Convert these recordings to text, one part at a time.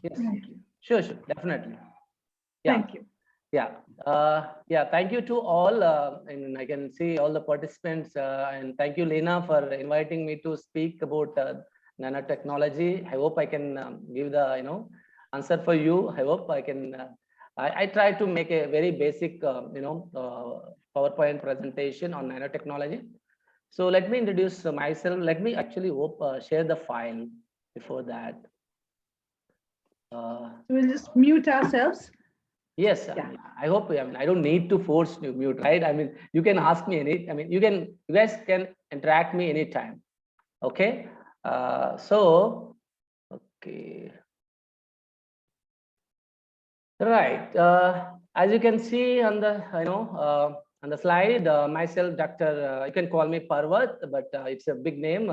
Yes. Thank you. Sure, definitely. Yeah. Thank you. Yeah. Yeah. Thank you to all. And I can see all the participants. And thank you, Lena, for inviting me to speak about nanotechnology. I hope I can give the answer for you. I hope I can. I try to make a very basic PowerPoint presentation on nanotechnology. So let me introduce myself. Let me actually share the file before that. We'll just mute ourselves. Yes, Yeah. I hope. I mean, I don't need to force you mute, right? I mean, you can ask me any. I mean, you guys can interact me anytime. Okay. Okay. Right. As you can see on the on the slide, myself, Dr. You can call me Parvat, but it's a big name,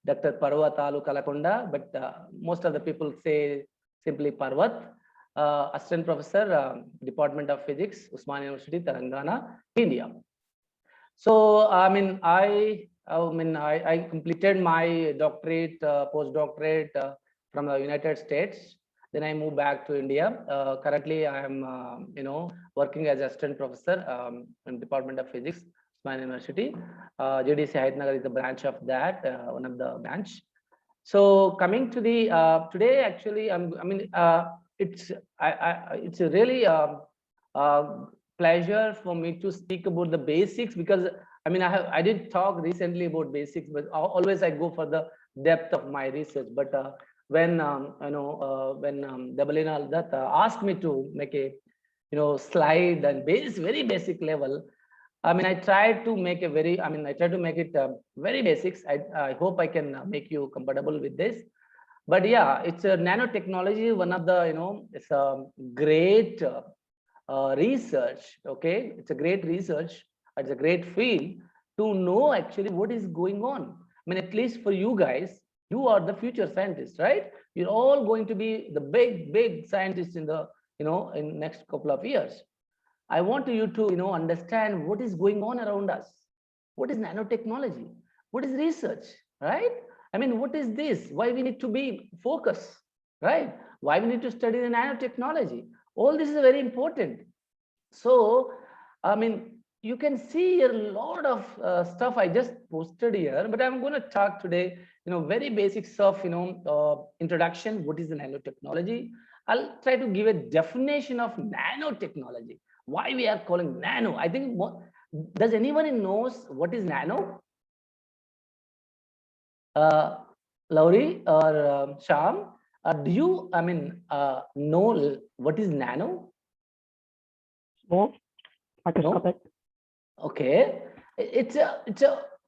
Dr. Parvatalu Kalakonda. But most of the people say simply Parvat. Assistant Professor, Department of Physics, Usman University, Telangana, India. So I completed my doctorate, postdoctorate from the United States. Then I moved back to India. Currently, I am working as assistant professor in Department of Physics, Usman University. JDC Hydernagar is the branch of that, one of the branch. So coming to the today, actually, it's it's a really pleasure for me to speak about the basics, because I did talk recently about basics, but always I go for the depth of my research. But when Debalina that asked me to make a slide and very basic level, I try to make a very, I try to make it very basics. I hope I can make you comfortable with this. But yeah, it's a nanotechnology, one of the, it's a great research. Okay. It's a great research. It's a great field to know actually what is going on. At least for you guys, you are the future scientists, right? You're all going to be the big scientists in the, in next couple of years. I want you to understand what is going on around us. What is nanotechnology? What is research, right? What is this? Why we need to be focused, right? Why we need to study the nanotechnology? All this is very important. So, you can see a lot of stuff I just posted here, but I'm going to talk today, very basic stuff, introduction. What is the nanotechnology? I'll try to give a definition of nanotechnology. Why we are calling nano? I think, does anyone knows what is nano? Laurie or Sham, do you, know what is nano? No, microscopic. No? Okay. It's a,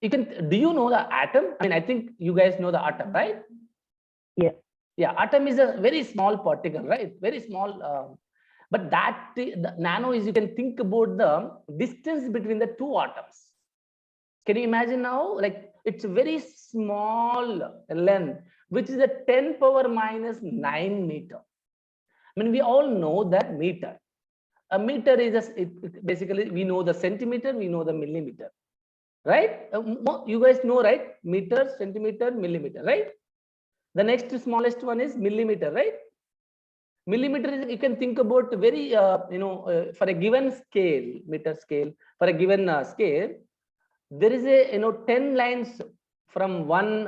you can, do you know the atom? I think you guys know the atom, right? Yeah. Yeah, atom is a very small particle, right? Very small. But that the nano is, you can think about the distance between the two atoms. Can you imagine now? Like it's a very small length, which is a 10 power minus 9 meter. We all know that meter. A meter is basically, we know the centimeter, we know the millimeter, right? You guys know, right? Meter, centimeter, millimeter, right? The next smallest one is millimeter, right? Millimeter is, you can think about very, for a given scale, meter scale, for a given scale, there is a, 10 lines from one,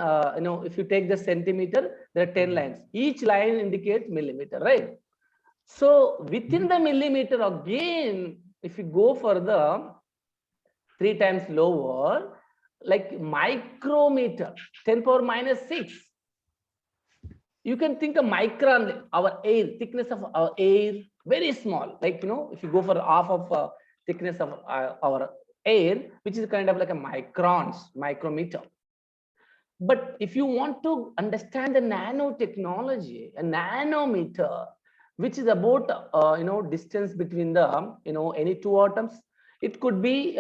if you take the centimeter, there are 10 lines. Each line indicates millimeter, right? So within the millimeter again, if you go for the 3 times lower, like micrometer, 10 power minus 6. You can think of micron, our air, thickness of our air, very small. Like, if you go for half of thickness of our air, which is kind of like a microns, micrometer. But if you want to understand the nanotechnology, a nanometer, which is about distance between the any two atoms, it could be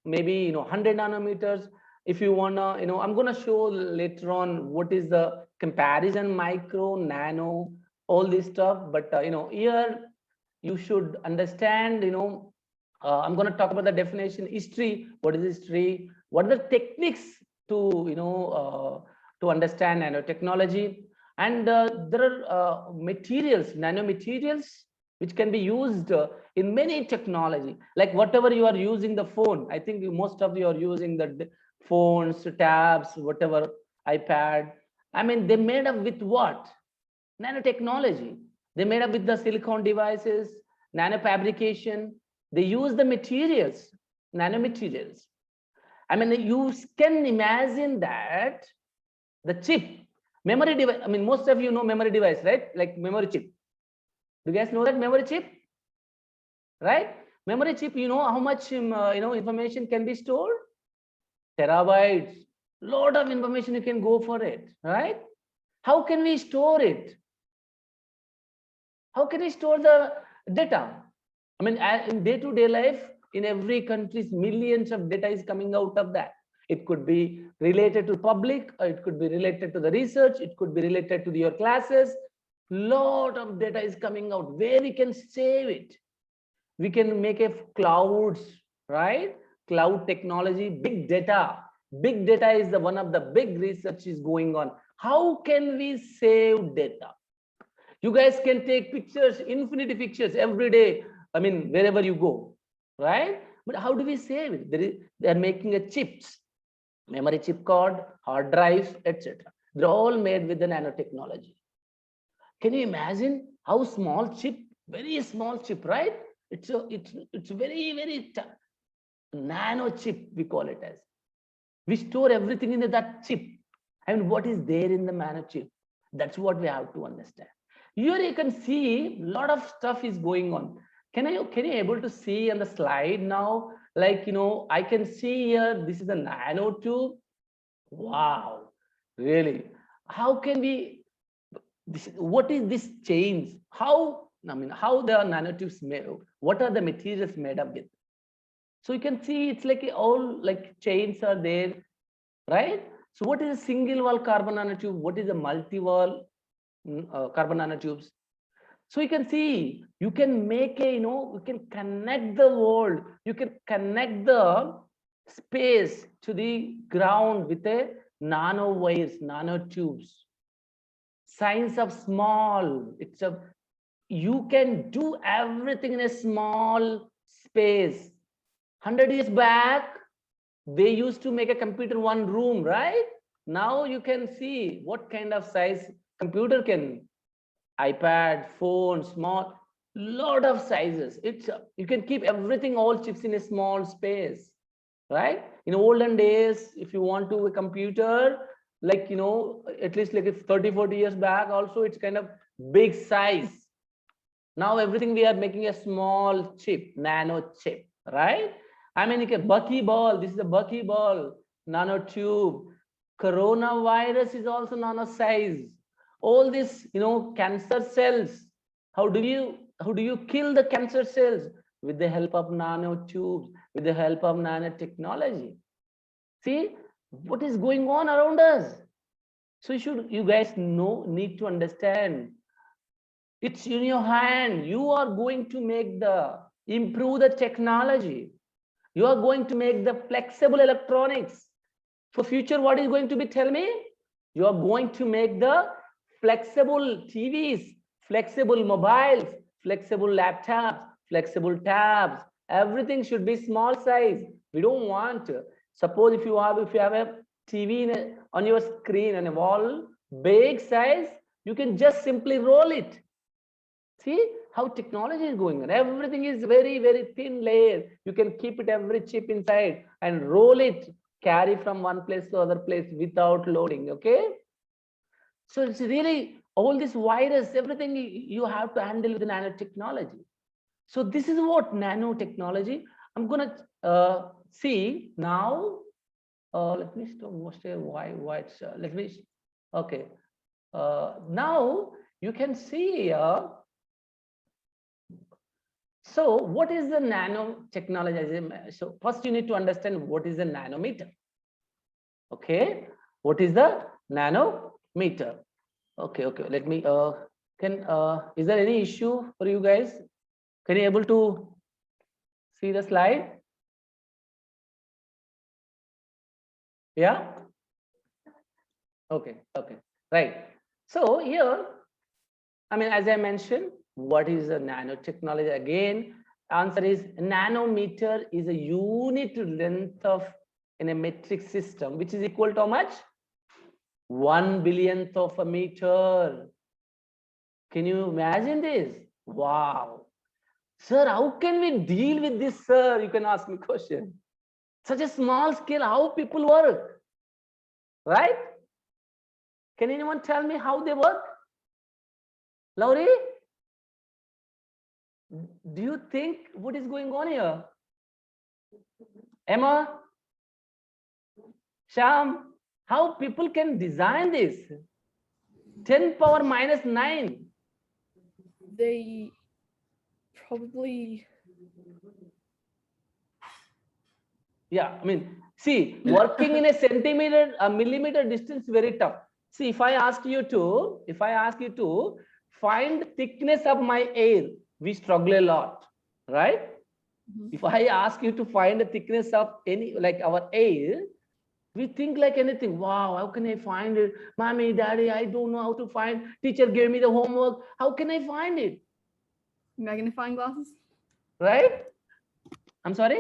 maybe 100 nanometers. If you wanna, I'm gonna show later on what is the comparison, micro, nano, all this stuff. But here you should understand, I'm going to talk about the definition, history. What is history? What are the techniques to to understand nanotechnology? And there are materials, nanomaterials, which can be used in many technology. Like whatever you are using the phone, I think most of you are using the phones, tabs, whatever, iPad. I mean, they made up with what? Nanotechnology. They made up with the silicon devices, nanofabrication. They use the materials, nanomaterials. I mean, you can imagine that the chip, memory device. I mean, most of you know memory device, right? Like memory chip. Do you guys know that memory chip? Right? Memory chip, you know how much information can be stored? Terabytes. Lot of information you can go for it, right? How can we store it? How can we store the data? I mean, in day-to-day life, in every country, millions of data is coming out of that. It could be related to public, or it could be related to the research, it could be related to your classes. Lot of data is coming out where we can save it. We can make a clouds, right? Cloud technology, big data. Big data is the one of the big research is going on. How can we save data? You guys can take pictures, infinity pictures every day. I mean, wherever you go, right? But how do we save it? They are making a chips, memory chip card, hard drives, etc. They're all made with the nanotechnology. Can you imagine how small chip, very small chip, right? It's very nano chip, we call it as. We store everything in that chip. And what is there in the nano chip? That's what we have to understand. Here you can see a lot of stuff is going on. Can you able to see on the slide now? Like, I can see here, this is a nanotube. Wow, really? How can we, what is this change? How the nanotubes made? What are the materials made up with? So you can see it's like all like chains are there, right? So what is a single wall carbon nanotube? What is a multi-wall carbon nanotubes? So you can see, you can make you can connect the world, you can connect the space to the ground with a nano wires, nanotubes. Science of small, you can do everything in a small space. 100 years back, they used to make a computer one room, right? Now you can see what kind of size computer can, iPad, phone, small, lot of sizes. You can keep everything, all chips in a small space, right? In olden days, if you want to a computer, like, at least like 30, 40 years back, also it's kind of big size. Now everything we are making a small chip, nano chip, right? I mean, a buckyball, this is a buckyball, nanotube. Coronavirus is also nano size. All this, cancer cells. How do you kill the cancer cells? With the help of nanotubes, with the help of nanotechnology. See what is going on around us. So you guys need to understand. It's in your hand. You are going to improve the technology. You are going to make the flexible electronics. For future, what is going to be, tell me? You are going to make the flexible TVs, flexible mobiles, flexible laptops, flexible tabs. Everything should be small size. We don't want, suppose if you have a TV on your screen on a wall, big size, you can just simply roll it. See how technology is going on. Everything is very, very thin layer. You can keep it every chip inside and roll it, carry from one place to other place without loading. Okay. So it's really all this virus, everything you have to handle with nanotechnology. So this is what nanotechnology. I'm gonna see now. Let me stop. Why it's let me. Okay. Now you can see. So what is the nanotechnology? So first you need to understand what is the nanometer. Okay, what is the nanometer? Okay, let me is there any issue for you guys? Can you able to see the slide? Yeah. Okay, right. So here, I mean, as I mentioned, what is a nanotechnology? Again, answer is nanometer is a unit length of in a metric system, which is equal to how much? 1 billionth of a meter. Can you imagine this? Wow. Sir, how can we deal with this, sir? You can ask me question. Such a small scale, how people work, right? Can anyone tell me how they work? Laurie? Do you think what is going on here? Emma? Sham? How people can design this? 10 power minus 9. They probably, Yeah, I mean, see, working in a centimeter, a millimeter distance, very tough. See, if I ask you to find thickness of my air, we struggle a lot, right? Mhm. If I ask you to find the thickness of any, like our air, we think like anything. Wow, how can I find it? Mommy, daddy, I don't know how to find. Teacher gave me the homework. How can I find it? magnifying glasses, Right? I'm sorry?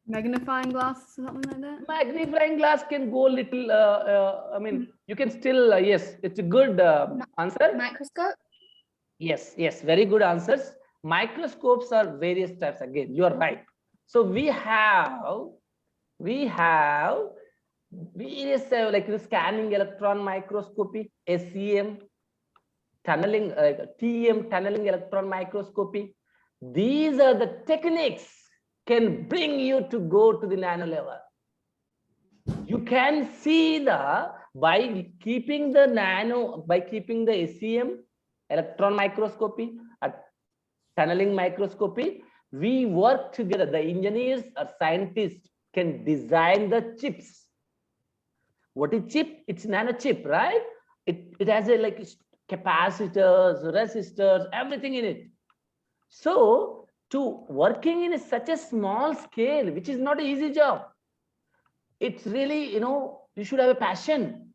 magnifying glasses, something like that. Magnifying glass can go little, I mean, you can still, yes, it's a good answer. Microscope. Yes, yes, very good answers. Microscopes are various types. Again, you are right. So we have various like the scanning electron microscopy, SEM, tunneling, TEM, tunneling electron microscopy. These are the techniques can bring you to go to the nano level. You can see by keeping the SEM, electron microscopy, tunneling microscopy, we work together. The engineers or scientists can design the chips. What is chip? It's nano chip, right? It has a like capacitors, resistors, everything in it. So to working in such a small scale, which is not an easy job, it's really, you should have a passion.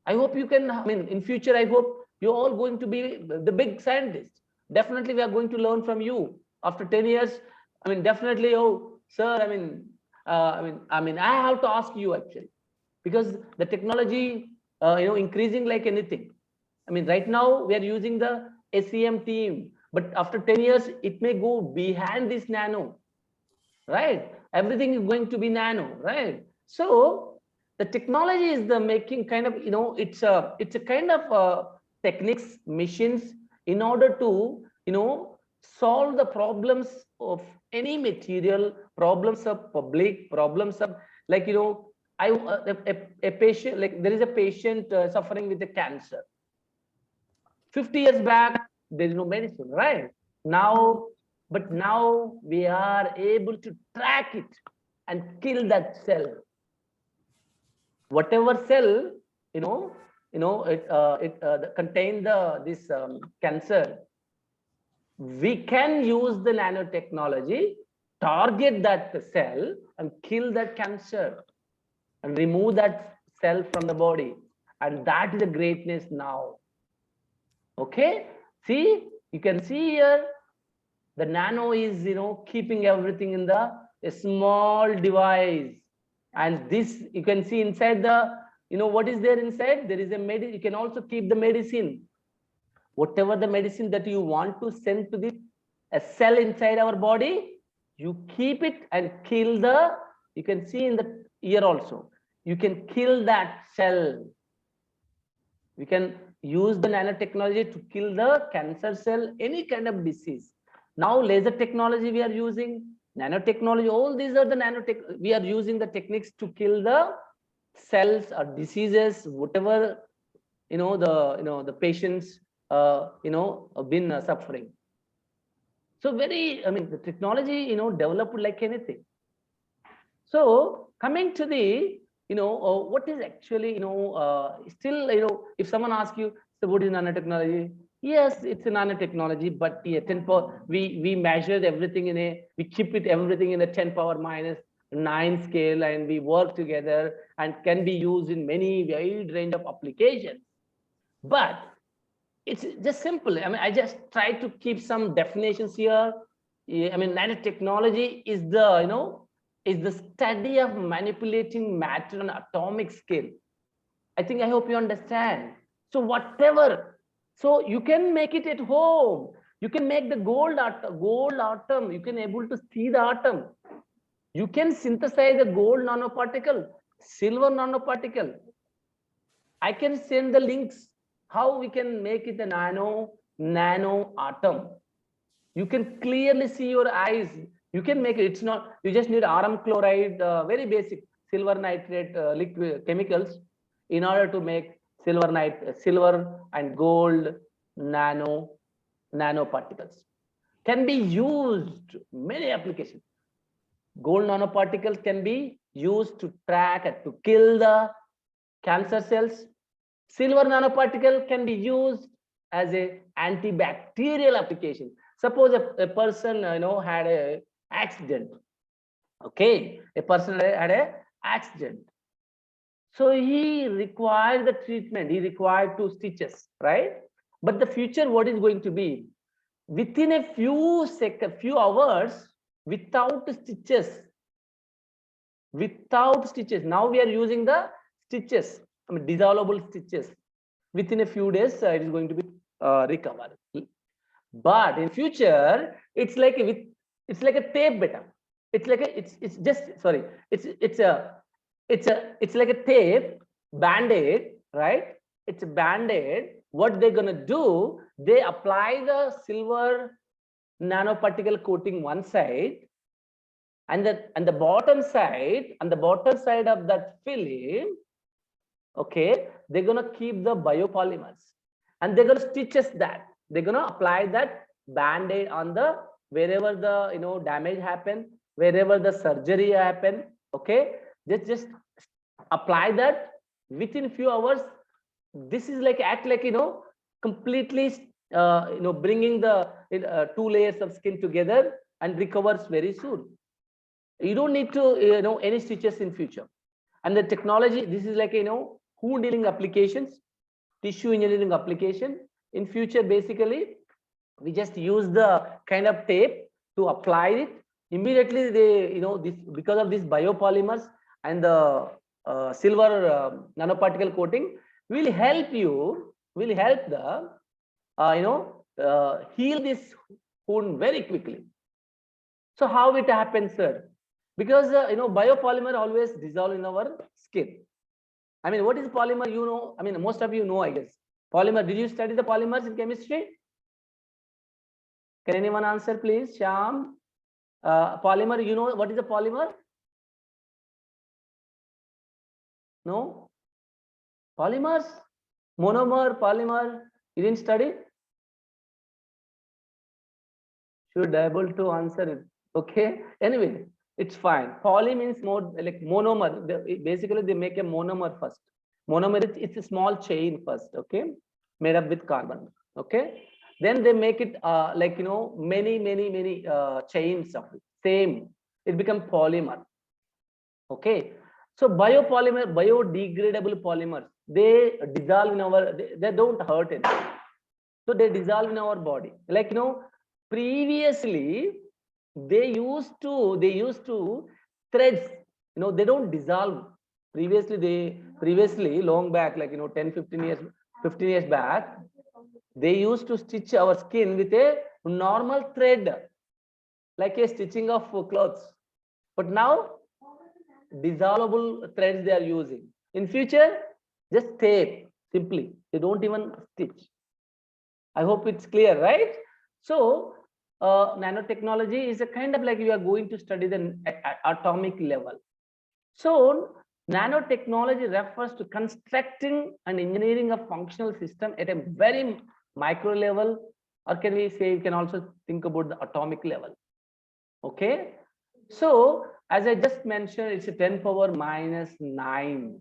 I hope you can, I mean, in future, I hope you're all going to be the big scientists. Definitely, we are going to learn from you after 10 years. I mean, definitely, oh, sir, I have to ask you actually, because the technology, increasing like anything. I mean, right now we are using the SEM team, but after 10 years, it may go behind this nano, right? Everything is going to be nano, right? So the technology is the making kind of, it's a kind of techniques, machines in order to, solve the problems of any material, problems of public, problems of like, a patient, like there is a patient suffering with a cancer. 50 years back, there is no medicine, right? Now, but now we are able to track it and kill that cell. Whatever cell, it contain this cancer. We can use the nanotechnology, target that cell and kill that cancer and remove that cell from the body. And that is the greatness now. Okay, see, you can see here the nano is keeping everything in the a small device, and this you can see inside the what is there inside. There is a medicine. You can also keep the medicine, whatever the medicine that you want to send to the a cell inside our body. You keep it and kill the, you can see in the ear also, you can kill that cell. We can use the nanotechnology to kill the cancer cell, any kind of disease. Now laser technology we are using, nanotechnology, all these are the nanotech. We are using the techniques to kill the cells or diseases, whatever the patients have been suffering. So I mean, the technology developed like anything. So coming to the what is actually still if someone asks you, so what is nanotechnology? Yes, it's a nanotechnology, but yeah, 10 power, we measured everything we keep it everything in a 10 power minus 9 scale, and we work together and can be used in many wide range of applications. But it's just simple. I mean, I just try to keep some definitions here. Yeah, I mean, nanotechnology is the, is the study of manipulating matter on atomic scale. I hope you understand. So whatever, so you can make it at home. You can make the gold atom. You can able to see the atom. You can synthesize the gold nanoparticle, silver nanoparticle. I can send the links how we can make it a nano atom. You can clearly see your eyes. You can make it. It's not, you just need arum chloride, very basic silver nitrate liquid chemicals in order to make silver and gold nanoparticles. Can be used many applications. Gold nanoparticles can be used to track and to kill the cancer cells. Silver nanoparticle can be used as a antibacterial application. Suppose a person had a accident. Okay, a person had a accident. So he required the treatment. He required 2 stitches, right? But the future, what is going to be? Within a few hours, without stitches. Now we are using the stitches, I mean, dissolvable stitches. Within a few days, it is going to be recovered. But in future, it's like a tape beta. It's like it's like a tape band-aid, right? It's a band-aid. What they're gonna do? They apply the silver nanoparticle coating one side, and the bottom side, of that film, okay, they're gonna keep the biopolymers, and they're gonna stitches that. They're gonna apply that band-aid on the wherever the damage happened, wherever the surgery happened. Okay, just apply that within few hours. This is like act like completely bringing the 2 layers of skin together and recovers very soon. You don't need to any stitches in future. And the technology, this is like wound healing applications, tissue engineering application. In future, basically we just use the kind of tape to apply it. Immediately they this, because of these biopolymers and the silver nanoparticle coating will help the heal this wound very quickly. So how it happens, sir? Because biopolymer always dissolve in our skin. I mean, what is polymer? I mean, most of you know, I guess. Polymer, did you study the polymers in chemistry? Can anyone answer, please? Shyam. Polymer, what is a polymer? No? Polymers? Monomer, polymer, you didn't study? Should be able to answer it. Okay. Anyway, it's fine. Poly means more like monomer. Basically, they make a monomer first. Monomer, it's a small chain first. Okay, made up with carbon. Okay. Then they make it like many chains of it. Same. It becomes polymer. Okay. So biopolymer, biodegradable polymers, they dissolve in our. They don't hurt it. So they dissolve in our body. Like previously they used to threads. They don't dissolve. Previously long back, like 10, 15 years back, they used to stitch our skin with a normal thread, like a stitching of clothes. But now dissolvable threads they are using. In future, just tape simply. They don't even stitch. I hope it's clear, right? So nanotechnology is a kind of like you are going to study the atomic level. So nanotechnology refers to constructing and engineering a functional system at a very micro level, or can we say you can also think about the atomic level. Okay. So as I just mentioned, it's a 10⁻⁹,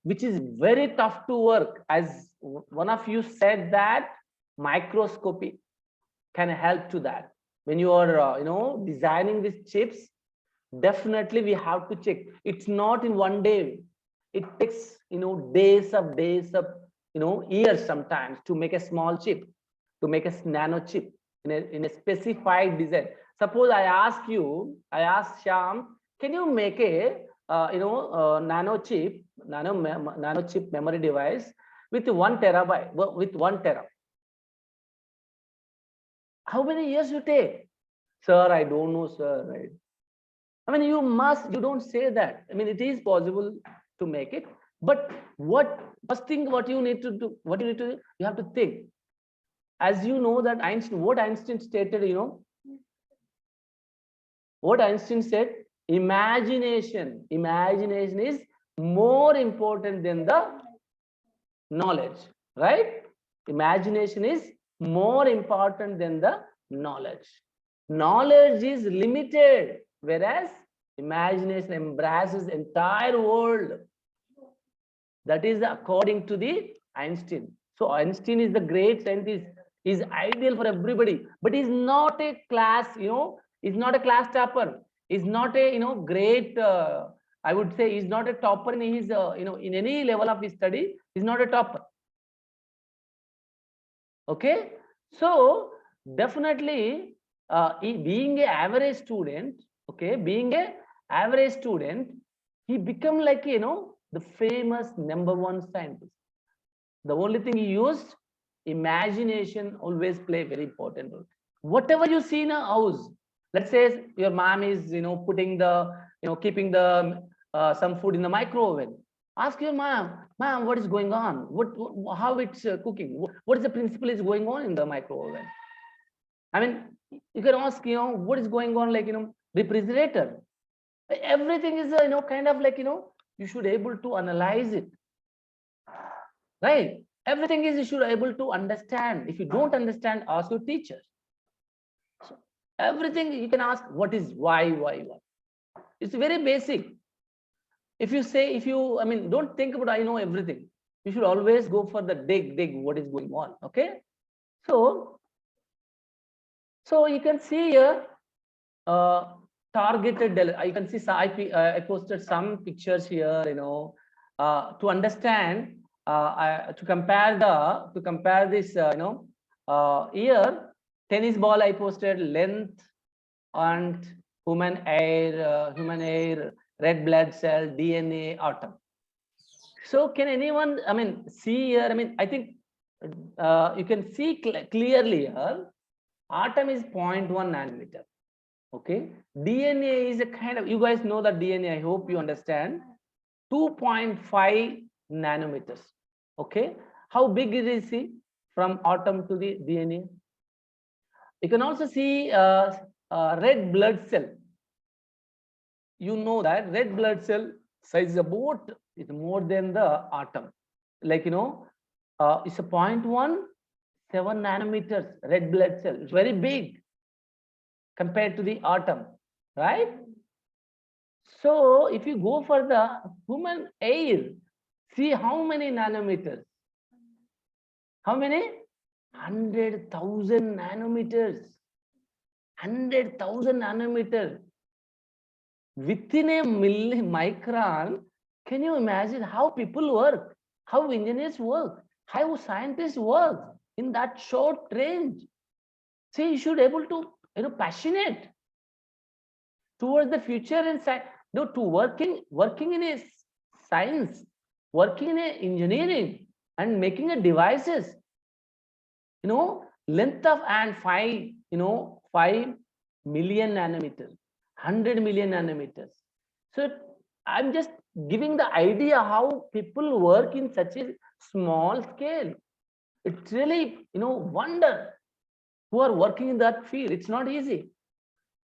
which is very tough to work. As one of you said that microscopy can help to that. When you are designing these chips, definitely we have to check. It's not in one day. It takes days of years sometimes to make a small chip, to make a nano chip in a specified design. Suppose I ask Shyam, can you make a nano chip memory device with 1 terabyte, with 1 tera? How many years you take? Sir, I don't know, sir. Right? I mean, you don't say that. I mean, it is possible to make it, but first thing, what you need to do, you have to think. As you know that what Einstein stated, what Einstein said, imagination is more important than the knowledge, right? Imagination is more important than the knowledge. Knowledge is limited, whereas imagination embraces entire world. That is according to the Einstein. So Einstein is the great scientist, is ideal for everybody, but he's not a class, he's not a class topper. He's not a great, I would say he's not a topper in his in any level of his study. He's not a topper. Okay, so definitely being an average student, he become like the famous #1 scientist. The only thing he used, imagination always play very important role. Whatever you see in a house, let's say your mom is putting the keeping the some food in the microwave. Ask your mom, what is going on? How it's cooking? What is the principle is going on in the microwave? I mean, you can ask, what is going on, like refrigerator. Everything is kind of like you should able to analyze it, right? Everything is you should able to understand. If you don't understand, ask your teacher. So everything you can ask, what is why. It's very basic. If you I mean, don't think about I know everything. You should always go for the dig what is going on. Okay, so you can see here targeted. I can see I posted some pictures here, to understand, to compare this, here tennis ball I posted, length and human hair, red blood cell, DNA, atom. So can anyone, I mean, see here? I mean, I think you can see clearly here. Atom is 0.1 nanometer. Okay, DNA is a kind of, you guys know that DNA, I hope you understand, 2.5 nanometers. Okay, how big it is, see, from atom to the DNA. You can also see red blood cell. You know that red blood cell size is about, is more than the atom. Like it's a 0.17 nanometers red blood cell. It's very big compared to the atom, right? So if you go for the human hair, see how many nanometers? How many? 100,000 nanometers. 100,000 nanometers. Within a micron, can you imagine how people work, how engineers work, how scientists work in that short range? See, you should able to passionate towards the future and to working in a science, working in a engineering and making a devices. Length of and 5 million nanometers, 100 million nanometers. So I'm just giving the idea how people work in such a small scale. It's really wonder who are working in that field. It's not easy.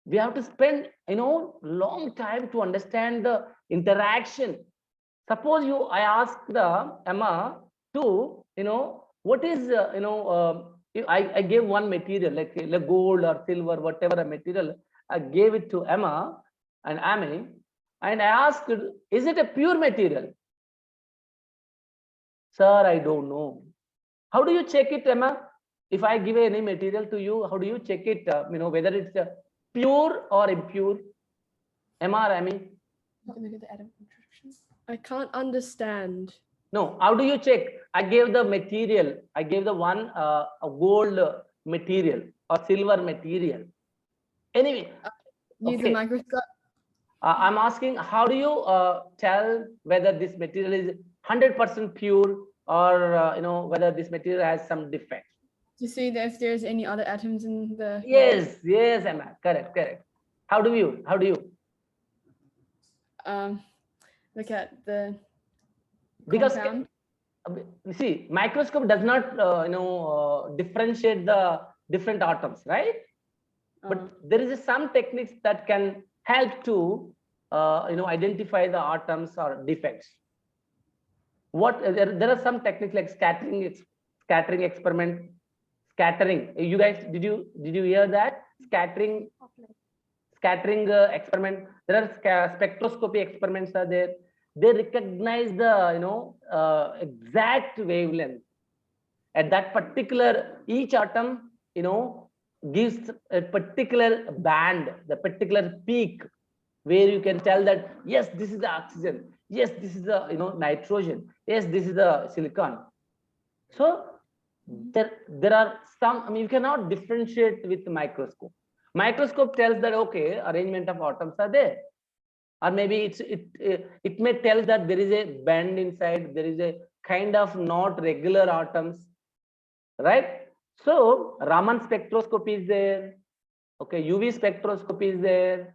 We have to spend long time to understand the interaction. Suppose I ask the Emma to what is I gave one material like gold or silver, whatever a material. I gave it to Emma and Amy, and I asked, is it a pure material? Sir, I don't know. How do you check it, Emma? If I give any material to you, how do you check it? Whether it's pure or impure? Emma or Amy? I can't understand. No, how do you check? I gave the material. I gave the one a gold material or silver material. Anyway, Use okay. a microscope. I'm asking, how do you tell whether this material is 100% pure or whether this material has some defect? To see that if there's any other atoms in the Yes, yes, Emma. Correct. How do you? look at the Because compound. you see, microscope does not differentiate the different atoms, right? But there is some techniques that can help to identify the atoms or defects. What there are some techniques like scattering experiment. Scattering, you guys, did you hear that? Scattering experiment. There are spectroscopy experiments are there. They recognize the exact wavelength at that particular, each atom gives a particular band, the particular peak, where you can tell that yes, this is the oxygen, yes, this is the nitrogen, yes, this is the silicon. So there are some, I mean, you cannot differentiate with the microscope. Microscope tells that okay, arrangement of atoms are there, or maybe it may tell that there is a band inside, there is a kind of not regular atoms, right? So Raman spectroscopy is there, okay, UV spectroscopy is there.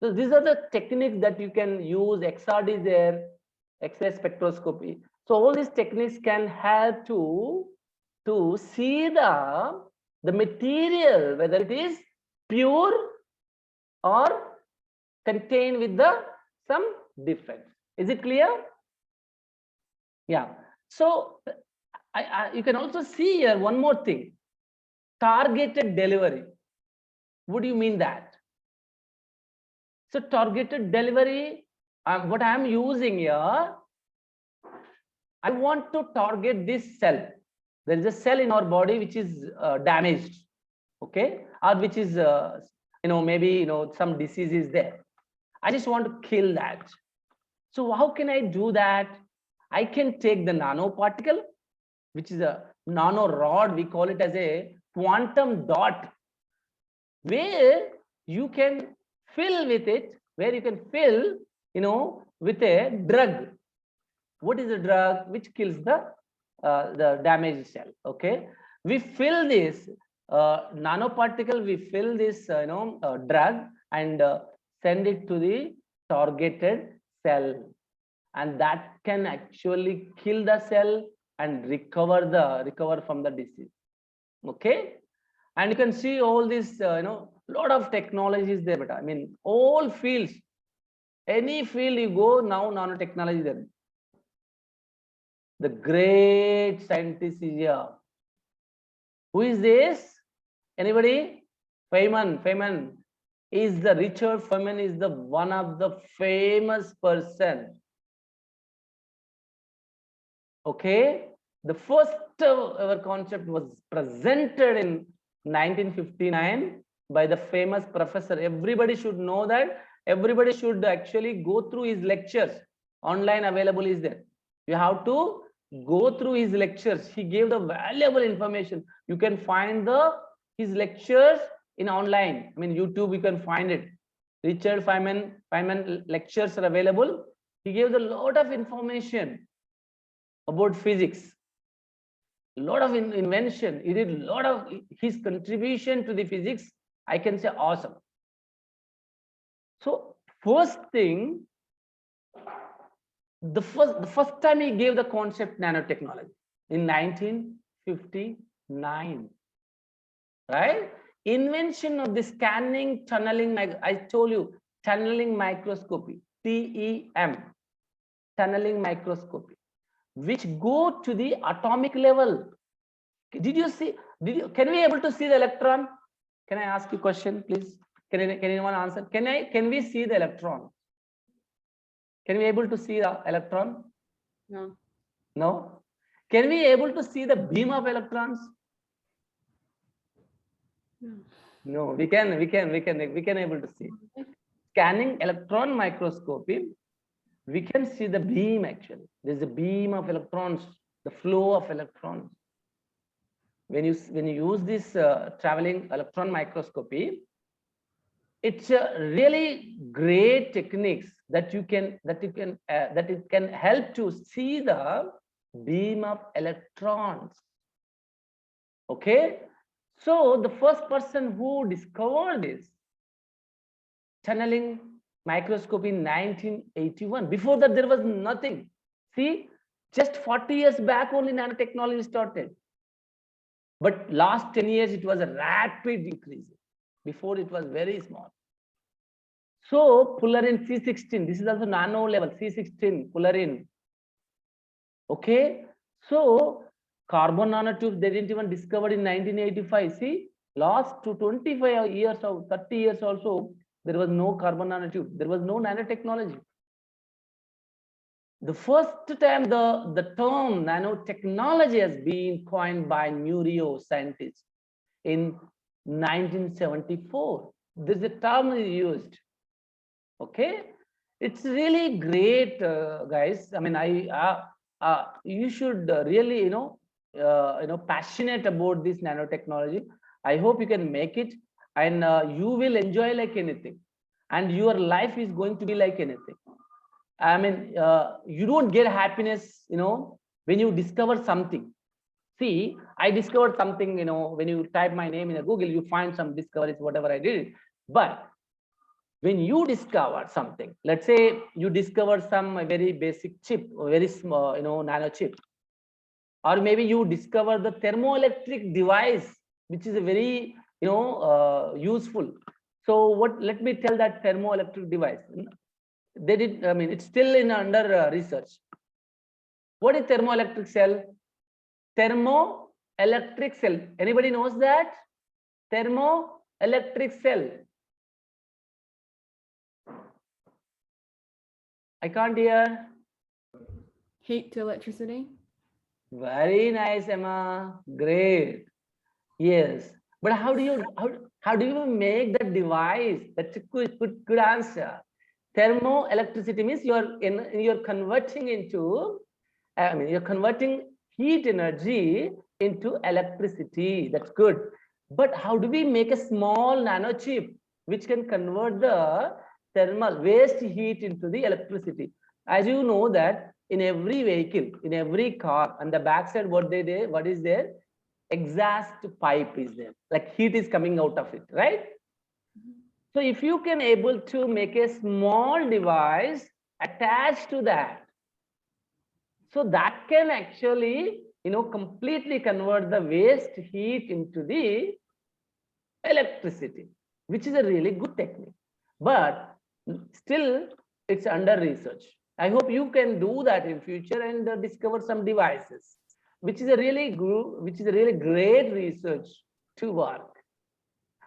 So these are the techniques that you can use. XRD is there, X-ray spectroscopy. So all these techniques can help to see the material, whether it is pure or contained with some defects. Is it clear? Yeah. So you can also see here one more thing: targeted delivery. What do you mean that? So targeted delivery, what I am using here, I want to target this cell. There is a cell in our body which is damaged, okay, or which is maybe some disease is there. I just want to kill that. So how can I do that? I can take the nanoparticle, which is a nano rod. We call it as a quantum dot, where you can fill with it, where you can fill with a drug. What is a drug which kills the damaged cell? Okay, we fill this nanoparticle, we fill this drug and send it to the targeted cell, and that can actually kill the cell and recover from the disease. Okay, and you can see all this lot of technologies there, but I mean all fields, any field you go now, nanotechnology there. The great scientist is here. Who is this? Anybody? Feynman is the Richard Feynman is the one of the famous person. Okay, the first ever concept was presented in 1959 by the famous professor. Everybody should know that. Everybody should actually go through his lectures. Online available is there. You have to go through his lectures. He gave the valuable information. You can find his lectures in online. I mean, YouTube, you can find it. Richard Feynman lectures are available. He gave a lot of information about physics, a lot of invention. He did a lot of his contribution to the physics, I can say awesome. So first thing, the first time he gave the concept nanotechnology in 1959, right? Invention of the scanning tunneling, I told you, tunneling microscopy, TEM, tunneling microscopy, which go to the atomic level. Did you see? Can we able to see the electron? Can I ask you a question, please? Can anyone answer? Can we see the electron? Can we able to see the electron? No. No. Can we able to see the beam of electrons? No. We can able to see. Scanning electron microscopy, we can see the beam actually. There's a beam of electrons, the flow of electrons. When you use this traveling electron microscopy, it's a really great techniques that it can help to see the beam of electrons. Okay, so the first person who discovered this tunneling microscopy in 1981. Before that, there was nothing. See, just 40 years back only nanotechnology started. But last 10 years, it was a rapid increase. Before it was very small. So fullerene C16, this is also nano level C16 fullerene. Okay, so carbon nanotubes, they didn't even discovered in 1985. See, last to 25 years or 30 years also, there was no carbon nanotube. There was no nanotechnology. The first time the term nanotechnology has been coined by neuroscientists in 1974. This is the term used. Okay, it's really great, guys. I mean, you should really, passionate about this nanotechnology. I hope you can make it, and you will enjoy like anything, and your life is going to be like anything. I mean, you don't get happiness, when you discover something. See, I discovered something, when you type my name in a Google, you find some discoveries, whatever I did. But when you discover something, let's say you discover some very basic chip, or very small, nano chip, or maybe you discover the thermoelectric device, which is a very, useful. So let me tell that thermoelectric device. They did, I mean, it's still in under research. What is thermoelectric cell? Thermoelectric cell. Anybody knows that? Thermoelectric cell. I can't hear. Heat to electricity. Very nice, Emma. Great. Yes. But how do you make the device? That's a good answer. Thermoelectricity means you're converting into, you're converting heat energy into electricity. That's good. But how do we make a small nano chip which can convert the thermal waste heat into the electricity? As you know that in every vehicle, in every car, on the backside, what is there? Exhaust pipe is there. Like heat is coming out of it, right? So if you can able to make a small device attached to that, so that can actually, completely convert the waste heat into the electricity, which is a really good technique. But still, it's under research. I hope you can do that in future and discover some devices, which is a really great research to work.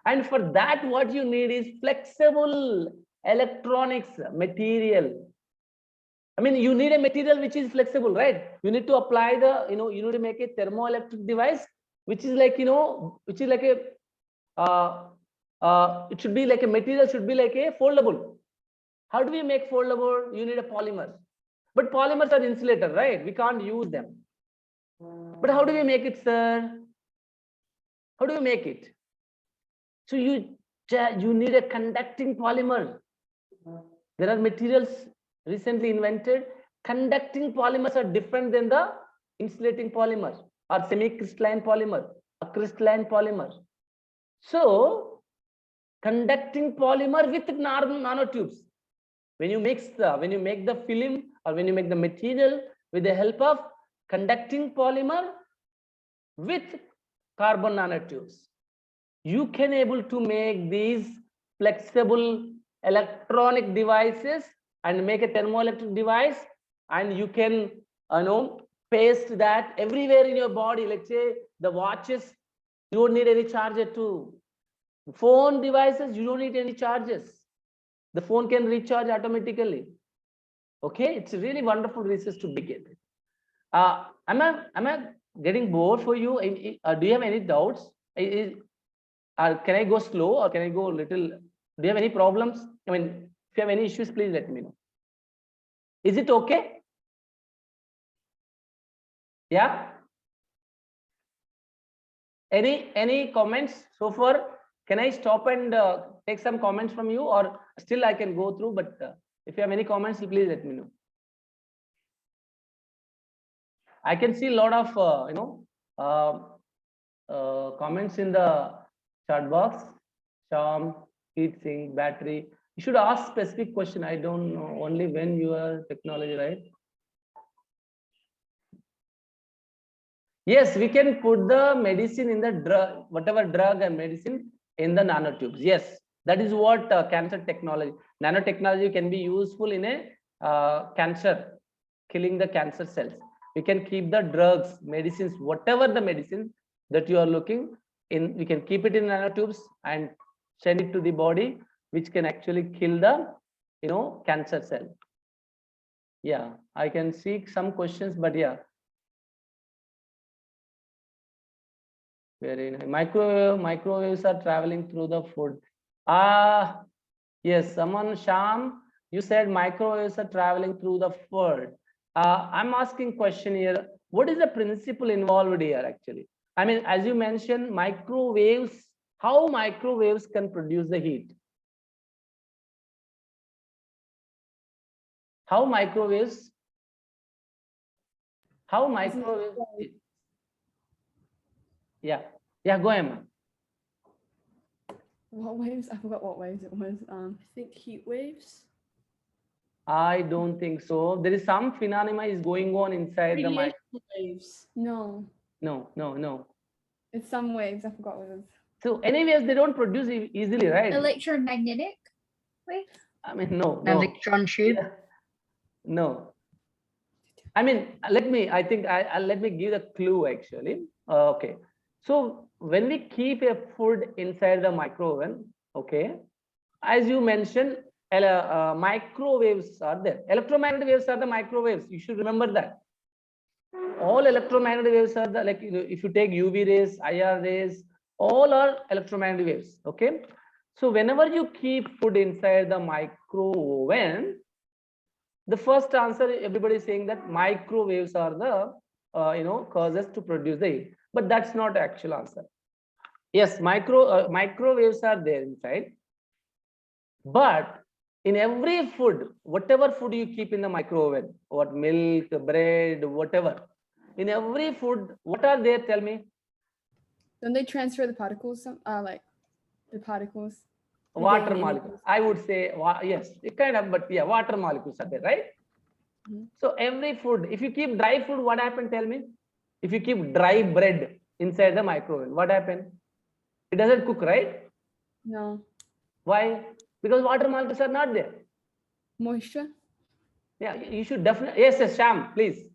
And for that, what you need is flexible electronics material. I mean, you need a material which is flexible, right? You need to apply you need to make a thermoelectric device, which is like, which is like a, it should be like a material, should be like a foldable. How do we make foldable? You need a polymer. But polymers are insulator, right? We can't use them. But how do we make it, sir? How do we make it? So you need a conducting polymer. There are materials recently invented. Conducting polymers are different than the insulating polymer or semi-crystalline polymer, a crystalline polymer. So conducting polymer with nanotubes. When you make the film or when you make the material with the help of conducting polymer with carbon nanotubes, you can able to make these flexible electronic devices and make a thermoelectric device, and you can paste that everywhere in your body. Let's say the watches, you don't need any charger to. Phone devices, you don't need any charges. The phone can recharge automatically. Okay, it's a really wonderful research to begin. Am I getting bored for you? Do you have any doubts? Can I go slow or can I go a little? Do you have any problems? I mean, if you have any issues, please let me know. Is it okay? Yeah. Any comments so far? Can I stop and take some comments from you, or still I can go through? But if you have any comments, please let me know. I can see a lot of comments in the chat box. Sham, heat sink, battery. You should ask specific question. I don't know only when you are technology, right? Yes, we can put the medicine in the drug, whatever drug and medicine in the nanotubes. Yes, that is what cancer technology. Nanotechnology can be useful in a cancer, killing the cancer cells. We can keep the drugs, medicines, whatever the medicine that you are looking in, we can keep it in nanotubes and send it to the body, which can actually kill the, cancer cell. Yeah, I can see some questions, but yeah. Very nice. Microwaves are traveling through the food. Yes, someone, Sham, you said microwaves are traveling through the food. I'm asking question here. What is the principle involved here actually? I mean, as you mentioned, microwaves, how microwaves can produce the heat? How microwaves? How microwaves? Yeah, go ahead, man. What waves? I forgot what waves it was. I think heat waves. I don't think so. There is some phenomena is going on inside the mic. Waves. No. No. It's some waves. I forgot what it was. So anyways, they don't produce easily, right? Electromagnetic waves? I mean, no. Electron tube? Yeah. No. I mean, let me give a clue actually. Okay. So when we keep a food inside the microwave, okay, as you mentioned, microwaves are there. Electromagnetic waves are the microwaves. You should remember that. All electromagnetic waves are the, like, if you take UV rays, IR rays, all are electromagnetic waves. Okay. So whenever you keep food inside the microwave, the first answer everybody is saying that microwaves are the causes to produce the heat, but that's not the actual answer. Yes, microwaves are there inside, but in every food, whatever food you keep in the microwave, what milk, bread, whatever, in every food, what are there? Tell me. Don't they transfer the particles? Like the particles. Water molecules. I would say yes, kind of, but yeah, water molecules are there, right? Mm-hmm. So every food, if you keep dry food, what happened? Tell me. If you keep dry bread inside the microwave, what happened? It doesn't cook, right? No. Why? Because water molecules are not there. Moisture? Yeah, you should definitely. Yes, Sham, please.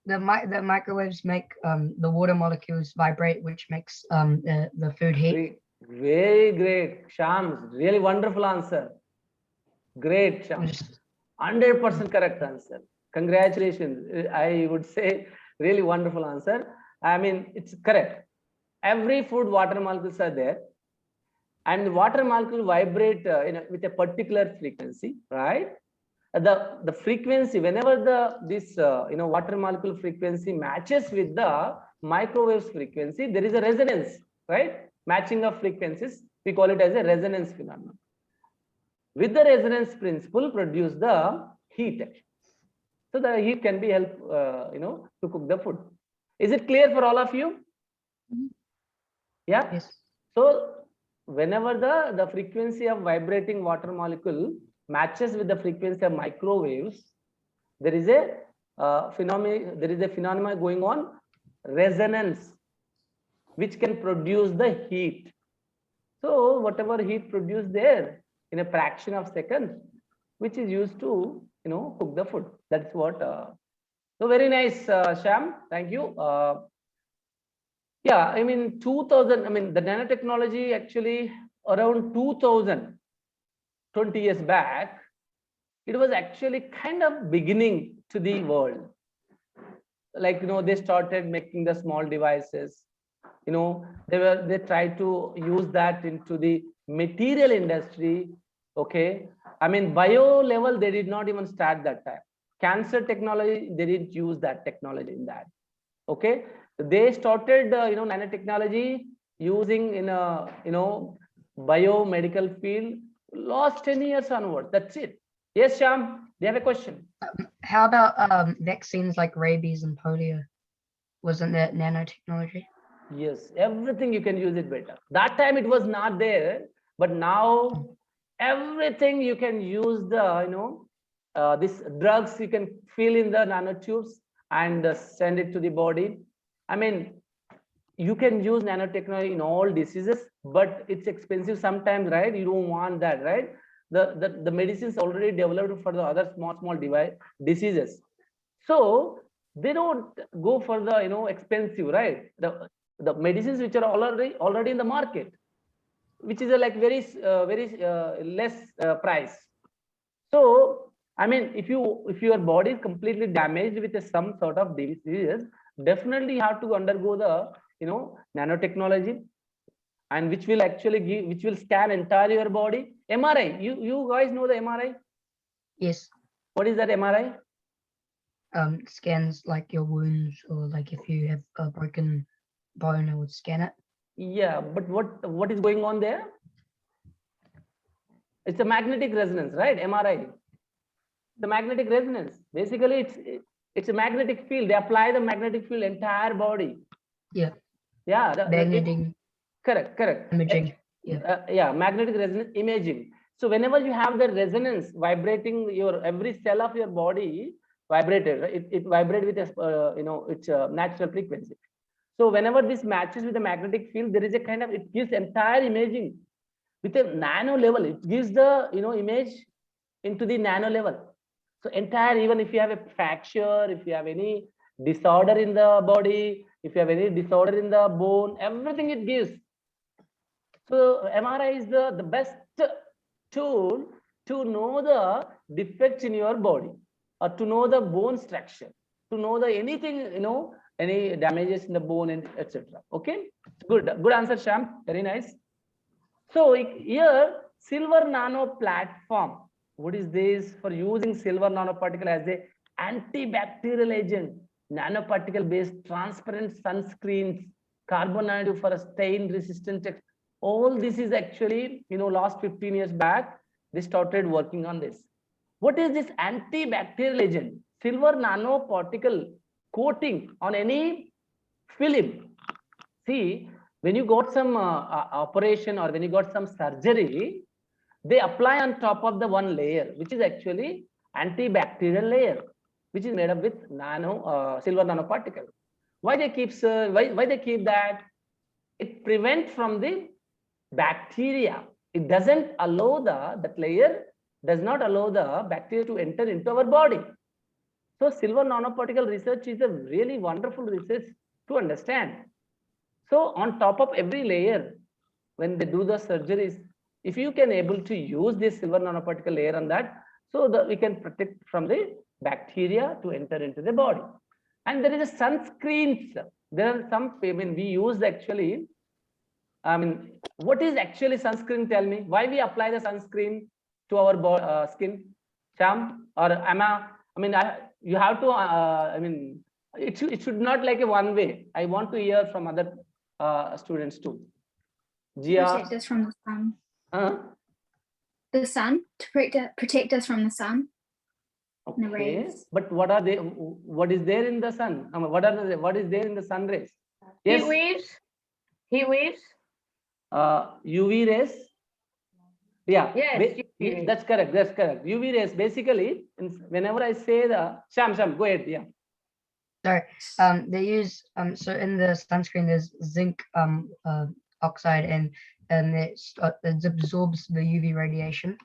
The microwaves make the water molecules vibrate, which makes the food heat. Very great, Sham. Really wonderful answer. Great, Sham. 100% correct answer. Congratulations. I would say really wonderful answer. I mean, it's correct. Every food water molecules are there, and the water molecule vibrate with a particular frequency, right? The frequency, whenever this water molecule frequency matches with the microwaves frequency, there is a resonance, right? Matching of frequencies, we call it as a resonance phenomenon. With the resonance principle, produce the heat. So the heat can be help to cook the food. Is it clear for all of you? Mm-hmm. Yeah. Yes. So whenever the frequency of vibrating water molecule matches with the frequency of microwaves, there is a phenomenon going on, resonance, which can produce the heat. So whatever heat produced there in a fraction of second, which is used to cook the food. That's what. So very nice, Sham. Thank you. Yeah, I mean 2000. I mean the nanotechnology actually around 2000, 20 years back, it was actually kind of beginning to the world. Like they started making the small devices. They tried to use that into the material industry, Okay. I mean, bio level, they did not even start that time. Cancer technology, they didn't use that technology in that. Okay. They started, nanotechnology using in a, biomedical field last 10 years onward. That's it. Yes, Sham, do you have a question? How about vaccines like rabies and polio? Wasn't that nanotechnology? Yes, everything you can use it better. That time it was not there, but now everything you can use the, this drugs you can fill in the nanotubes and send it to the body. I mean, you can use nanotechnology in all diseases, but it's expensive sometimes, right? You don't want that, right? The medicines already developed for the other small diseases. So they don't go for the expensive, right? The medicines which are already in the market, which is a like very less price. So I mean, if your body is completely damaged with some sort of disease, definitely you have to undergo the nanotechnology, and which will actually give, which will scan entire your body. MRI, you guys know the MRI? Yes. What is that MRI? Scans like your wounds, or like if you have a broken bone, it would scan it. Yeah, but what is going on there? It's a magnetic resonance, right? MRI. The magnetic resonance. Basically, it's a magnetic field. They apply the magnetic field entire body. Yeah. Yeah. Magnetic Correct. imaging. Yeah. Yeah, magnetic resonance imaging. So whenever you have the resonance vibrating, your every cell of your body vibrated, right? It vibrates with a its natural frequency. So whenever this matches with the magnetic field, there is a kind of, it gives entire imaging with a nano level. It gives the image into the nano level. So entire, even if you have a fracture, if you have any disorder in the body, if you have any disorder in the bone, everything it gives. So MRI is the best tool to know the defects in your body, or to know the bone structure, to know the anything, any damages in the bone, and etc. Okay, good answer, Sham. Very nice. So here, silver nano platform. What is this? For using silver nanoparticle as a antibacterial agent, nanoparticle based transparent sunscreens, carbon nanotube for a stain resistant. All this is actually, last 15 years back, they started working on this. What is this antibacterial agent? Silver nanoparticle coating on any film. See, when you got some operation, or when you got some surgery, they apply on top of the one layer, which is actually antibacterial layer, which is made up with silver nanoparticle. Why they keep why they keep that? It prevents from the bacteria. It doesn't allow that layer does not allow the bacteria to enter into our body. So silver nanoparticle research is a really wonderful research to understand. So on top of every layer, when they do the surgeries, if you can able to use this silver nanoparticle layer on that, so that we can protect from the bacteria to enter into the body. And there is a sunscreens. There are some, I mean, we use actually, I mean, what is actually sunscreen? Tell me, why we apply the sunscreen to our skin, Sham or Amma? I mean, you have to, I mean, it should not like a one way. I want to hear from other students too. Gia. Protect us from the sun. The sun, to protect us from the sun. Okay, rays. but what are they? What is there in the sun? What is there in the sun rays? Yes. Heat waves. Heat waves. UV rays. Yeah. Yes. UV. That's correct. That's correct. UV rays. Basically, whenever I say the Sham, go ahead. Yeah. Sorry. They use so in the sunscreen there's zinc oxide, and it absorbs the UV radiation.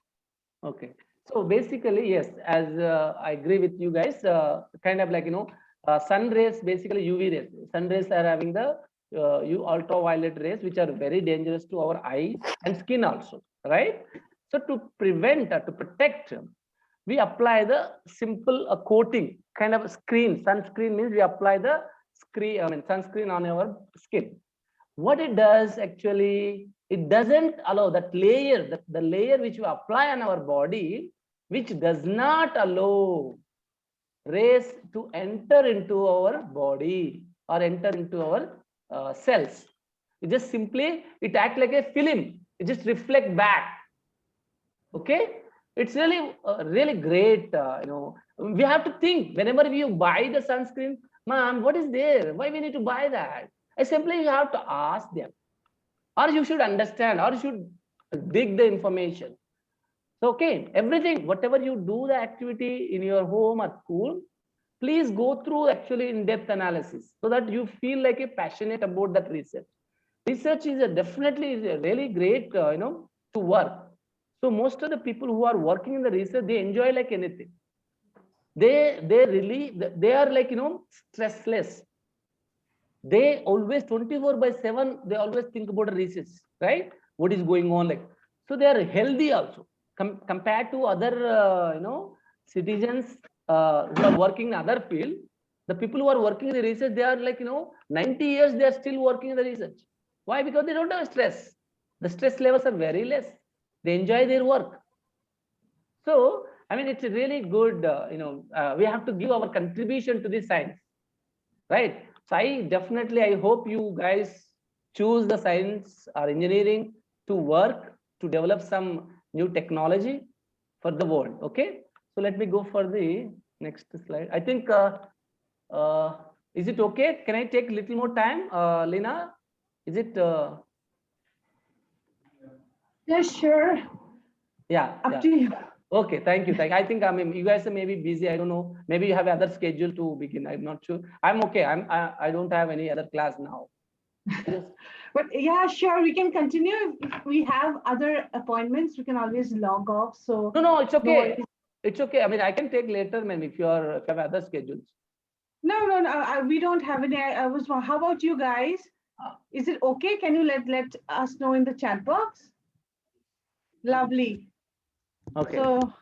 Okay. So basically, yes, as I agree with you guys, kind of like, sun rays, basically UV rays. Sun rays are having the ultraviolet rays, which are very dangerous to our eyes and skin also, right? So to prevent, to protect, we apply the simple coating, kind of a screen. Sunscreen means we apply the screen, sunscreen on our skin. what it does actually, it doesn't allow that layer, the layer which we apply on our body, which does not allow rays to enter into our body or enter into our cells. It just simply, it acts like a film. It just reflect back. Okay, it's really really great. We have to think whenever you buy the sunscreen, ma'am, what is there? Why we need to buy that? I simply, you have to ask them, or you should understand, or you should dig the information. So, okay, everything, whatever you do the activity in your home or school, please go through actually in-depth analysis so that you feel like a passionate about that research. Research is definitely really great, to work. So most of the people who are working in the research, they enjoy like anything. They are like, stressless. They always 24/7, they always think about the research, right? What is going on, like, so they are healthy also compared to other, citizens who are working in other field. The people who are working in the research, they are like, 90 years, they are still working in the research. Why? Because they don't have stress. The stress levels are very less. They enjoy their work. So, I mean, it's really good, we have to give our contribution to the science, right? So I hope you guys choose the science or engineering to work, to develop some new technology for the world, okay? So let me go for the next slide. I think, is it okay? Can I take a little more time, Lina? Is it? Yeah, sure. Yeah. Up to you. Okay, thank you. I think, I mean, you guys are maybe busy. I don't know. Maybe you have other schedule to begin. I'm not sure. I'm okay. I don't have any other class now. But yeah, sure, we can continue. If we have other appointments, we can always log off. So No, it's no okay. worries. It's okay. I mean, I can take later, maybe if you have other schedules. No, we don't have any. I was. How about you guys? Is it okay? Can you let us know in the chat box? Lovely. Okay. So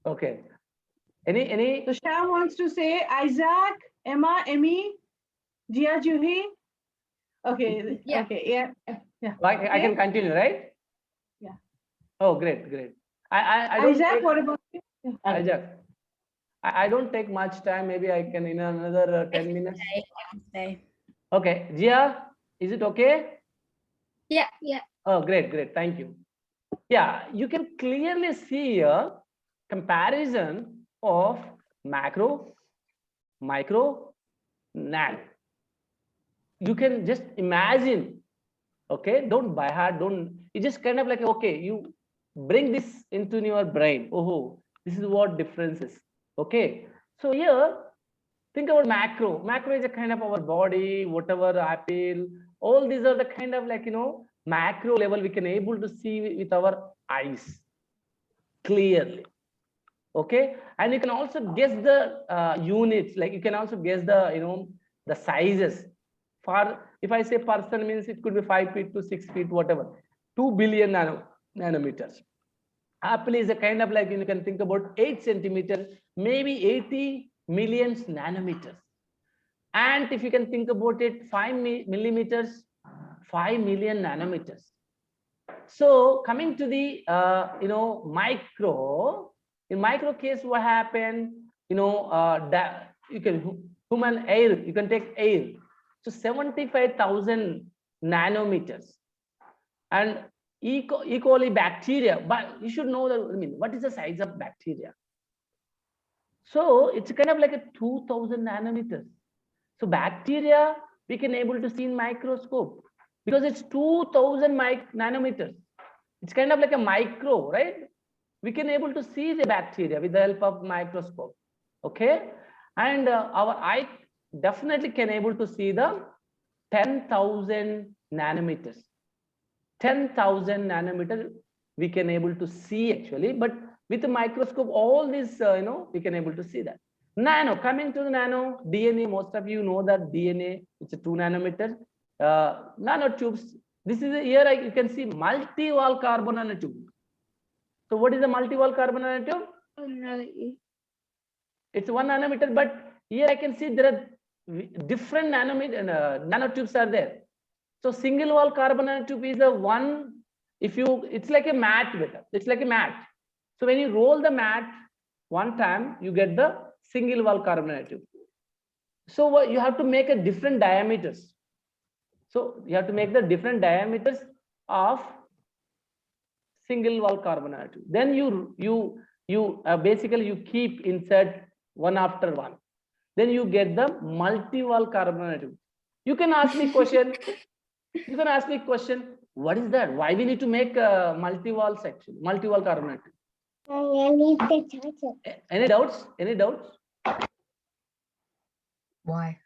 Okay. Any? So Sham wants to say Isaac, Emma, Emmy, Jia Juhi. Okay. Yeah. Okay. Yeah. I can continue, right? Yeah. Oh, great. I don't Isaac, take, what about you? Isaac. I don't take much time. Maybe I can in another 10 minutes. Okay. Jia, is it okay? Yeah. Oh, great. Thank you. Yeah, you can clearly see a comparison of macro, micro, nano. You can just imagine, okay? Don't by heart, you just kind of like, okay, you bring this into your brain. Oh, this is what difference is. Okay. So here, think about macro. Macro is a kind of our body, whatever, apple, all these are the kind of like, macro level we can able to see with our eyes clearly. Okay. And you can also guess the units, like you can also guess the, the sizes. For, if I say person means it could be 5 feet to 6 feet, whatever, 2 billion nanometers. Apple is a kind of like, you can think about 8 centimeters, maybe 80 millions nanometers. And if you can think about it, 5 millimeters, 5 million nanometers. So coming to the, micro, in micro case, what happened, that you can, human air, you can take air. So 75,000 nanometers. And E. coli bacteria, but you should know that, I mean, what is the size of bacteria? So it's kind of like a 2000 nanometers. So bacteria, we can able to see in microscope because it's 2000 nanometers. It's kind of like a micro, right? We can able to see the bacteria with the help of microscope. Okay. And our eye definitely can able to see the 10,000 nanometers. 10,000 nanometer we can able to see actually, but with the microscope, all this, we can able to see that. Nano, coming to the nano, DNA, most of you know that DNA, it's a 2 nanometer. Nanotubes, this is here you can see multi-wall carbon nanotube. So what is a multi-wall carbon nanotube? It's 1 nanometer, but here I can see there are different nanotubes are there. So single wall carbon nanotube is the one, it's like a mat better. It's like a mat. So when you roll the mat one time, you get the single wall carbon nanotube. So you have to make a different diameters. So you have to make the different diameters of single wall carbon nanotube. Then you basically you keep insert one after one. Then you get the multi-wall carbon nanotube. You can ask me question. You can ask me question. What is that? Why we need to make multi-wall section, multi-wall carbon nanotube? Any doubts? Any doubts? Why?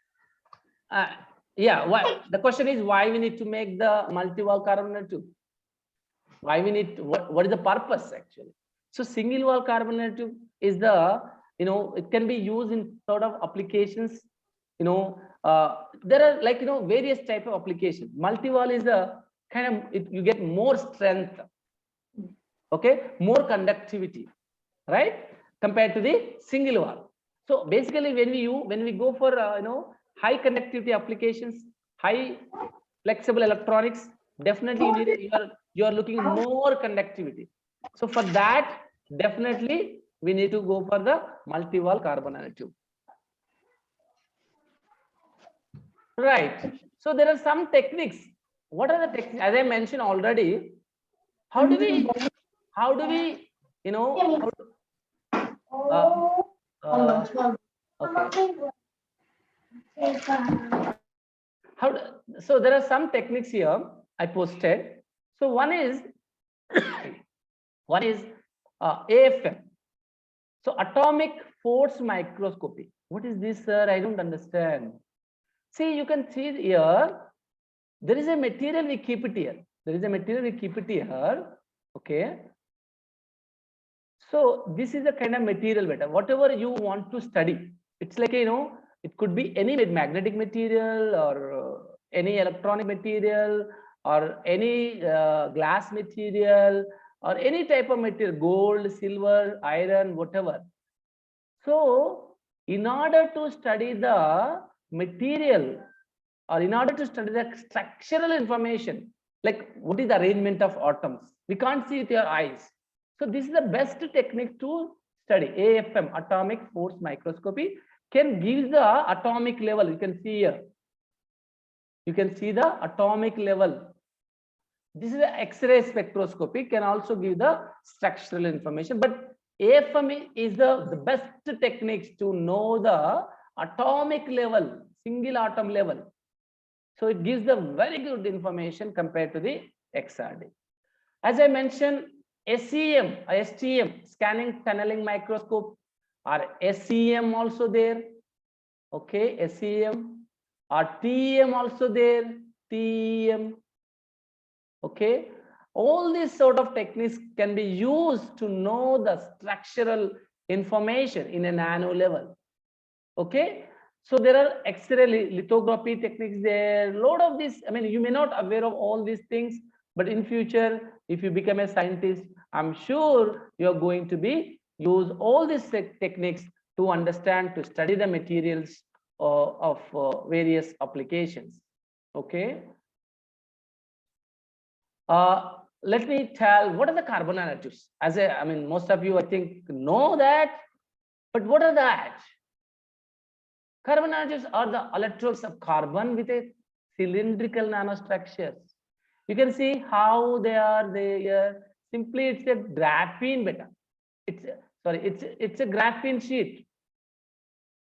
Yeah. Why? The question is why we need to make the multi-wall carbon nanotube? Why we need to, what is the purpose actually? So single wall carbon nanotube is the, it can be used in sort of applications. There are like various type of applications. Multi-wall is a kind of you get more strength, okay, more conductivity, right, compared to the single wall. So basically, when we go for high conductivity applications, high flexible electronics, definitely you are looking more conductivity. So for that, definitely we need to go for the multi-wall carbon nanotube. Right. So there are some techniques. What are the techniques? As I mentioned already, how do we okay. So there are some techniques here I posted. So one is AFM. So atomic force microscopy. What is this, sir? I don't understand. See, you can see here, there is a material, we keep it here. There is a material, we keep it here. Okay. So this is the kind of material better. Whatever you want to study, it's like, it could be any magnetic material or any electronic material or any glass material or any type of material, gold, silver, iron, whatever. So in order to study the material or in order to study the structural information, like what is the arrangement of atoms, we can't see with your eyes. So this is the best technique to study. AFM, atomic force microscopy, can give the atomic level. You can see here. You can see the atomic level. This is the X-ray spectroscopy, can also give the structural information. But AFM is the best techniques to know the atomic level, single atom level. So it gives the very good information compared to the XRD. As I mentioned, STM, scanning tunneling microscope, or SEM also there. Okay, SEM, or TEM also there, TEM. Okay, all these sort of techniques can be used to know the structural information in a nano level. Okay, so there are X-ray lithography techniques there. A lot of this, I mean, you may not aware of all these things, but in future, if you become a scientist, I'm sure you're going to be use all these techniques to understand, to study the materials of various applications. Okay. Let me tell, what are the carbon nanotubes? I mean, most of you, I think, know that, but what are that? Carbon nanotubes are the electrodes of carbon with a cylindrical nanostructures. You can see how they are there. Simply, it's a graphene beta. It's a graphene sheet.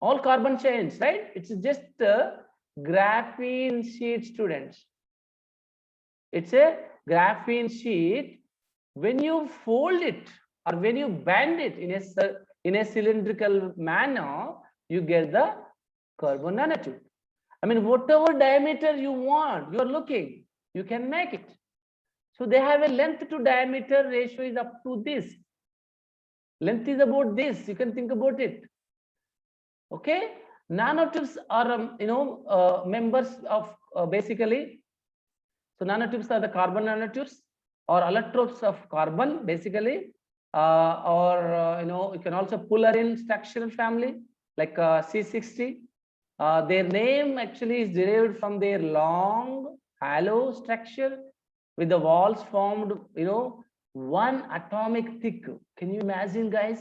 All carbon chains, right? It's just a graphene sheet, students. It's a graphene sheet. When you fold it or when you bend it in a cylindrical manner, you get the carbon nanotube. I mean, whatever diameter you want, you're looking, you can make it. So they have a length to diameter ratio is up to this. Length is about this. You can think about it. Okay. Nanotubes are, members of basically. So nanotubes are the carbon nanotubes or electrodes of carbon, basically, you can also fullerene structural family like C60. Their name actually is derived from their long hollow structure with the walls formed, one atomic thick. Can you imagine, guys?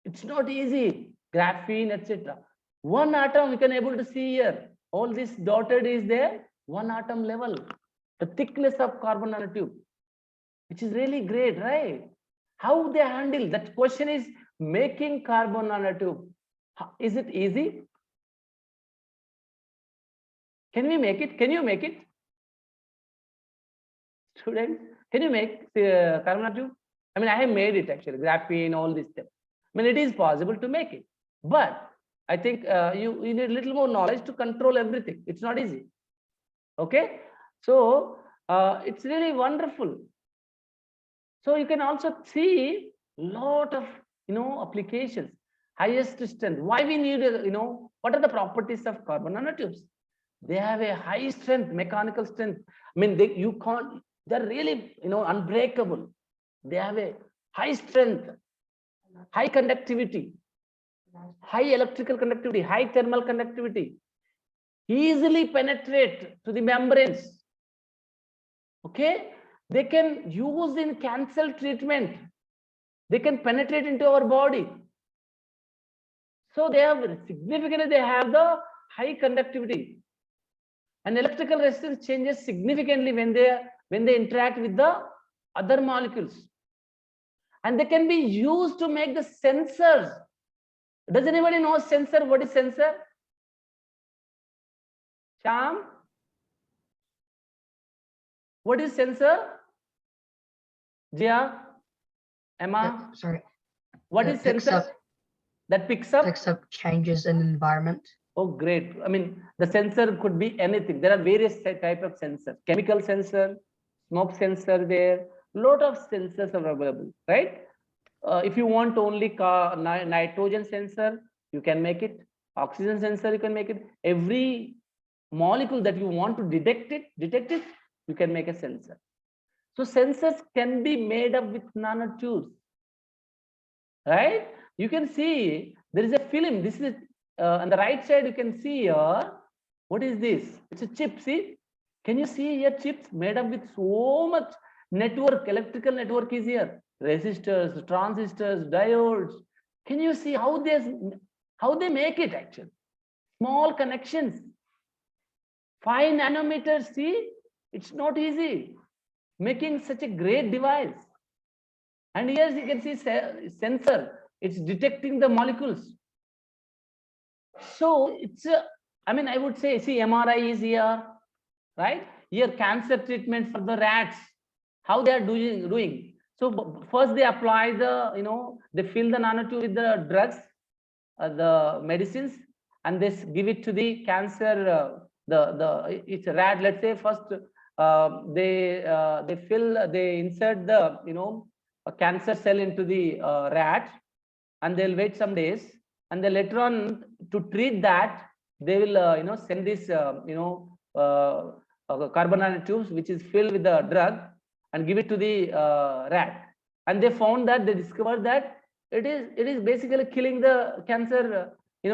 It's not easy. Graphene, etc. One atom we can able to see here. All this dotted is there, one atom level. The thickness of carbon nanotube, which is really great, right? How they handle that question is making carbon nanotube. Is it easy? Can we make it? Can you make it? Students, can you make the carbon nanotube? I mean, I have made it actually, graphene, all this stuff. I mean, it is possible to make it, but I think you need a little more knowledge to control everything. It's not easy. Okay, so it's really wonderful. So you can also see lot of applications. Highest strength. Why we need what are the properties of carbon nanotubes? They have a high strength, mechanical strength. I mean, you can't. They're really unbreakable. They have a high strength, high conductivity, high electrical conductivity, high thermal conductivity, easily penetrate to the membranes. Okay, they can use in cancer treatment. They can penetrate into our body. So they have significantly, they have the high conductivity, and electrical resistance changes significantly when they interact with the other molecules. And they can be used to make the sensors. Does anybody know sensor? What is sensor? Sham? What is sensor? Jia? Emma? Sorry. What That is picks sensor? up- That picks up? Picks up changes in environment. Oh, great. I mean, the sensor could be anything. There are various type of sensors. Chemical sensor, smoke sensor there. Lot of sensors are available, right? If you want only nitrogen sensor, you can make it. Oxygen sensor, you can make it. Every molecule that you want to detect it, you can make a sensor. So sensors can be made up with nanotubes, right? You can see there is a film. This is on the right side. You can see here. What is this? It's a chip. See? Can you see here chips made up with so much network? Electrical network is here. Resistors, transistors, diodes. Can you see how they make it actually? Small connections. 5 nanometers. See, it's not easy making such a great device. And here you can see sensor. It's detecting the molecules. So it's I mean, I would say, see, MRI is here, right? Here, cancer treatment for the rats. How they are doing. So first they apply the, they fill the nanotube with the drugs, the medicines, and they give it to the cancer. It's a rat. Let's say first they insert the a cancer cell into the rat, and they'll wait some days, and then later on to treat that they will send this carbon nanotubes which is filled with the drug and give it to the rat, and they found that they discovered that it is basically killing the cancer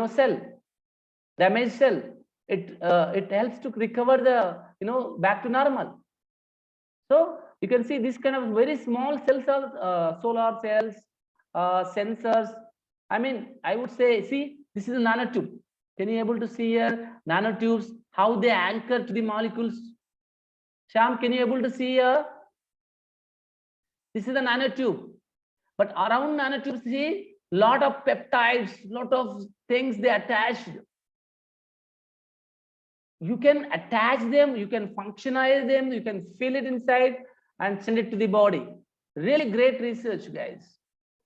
cell, damaged cell. It helps to recover the back to normal. So you can see this kind of very small cells of solar cells, sensors. I mean, I would say, see, this is a nanotube. Can you able to see here nanotubes, how they anchor to the molecules? Sham, can you able to see here? This is a nanotube, but around nanotubes, see, lot of peptides, lot of things they attached. You can attach them, you can functionize them, you can fill it inside and send it to the body. Really great research, guys.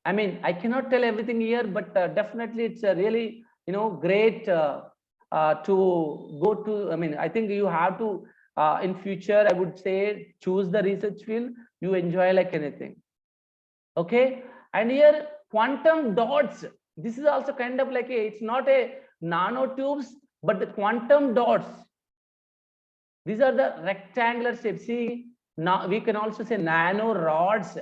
I mean, I cannot tell everything here, but definitely it's a really great to go to. I mean, I think you have to in future, I would say, choose the research field you enjoy like anything. Okay, and here quantum dots. This is also kind of like it's not a nanotubes, but the quantum dots. These are the rectangular shapes. See, now we can also say nano rods.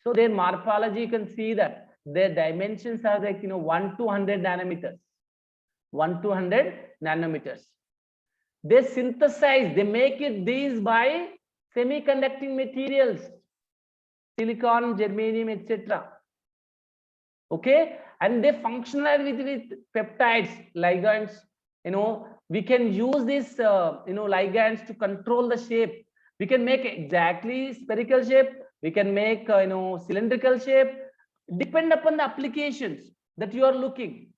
So their morphology, you can see that their dimensions are like 1 to 100 nanometers. 1 to 100 nanometers. They synthesize, they make it these by semiconducting materials, silicon, germanium, etc. Okay, and they functionalize with peptides, ligands. We can use this ligands to control the shape. We can make exactly spherical shape, we can make cylindrical shape, depend upon the applications that you are looking.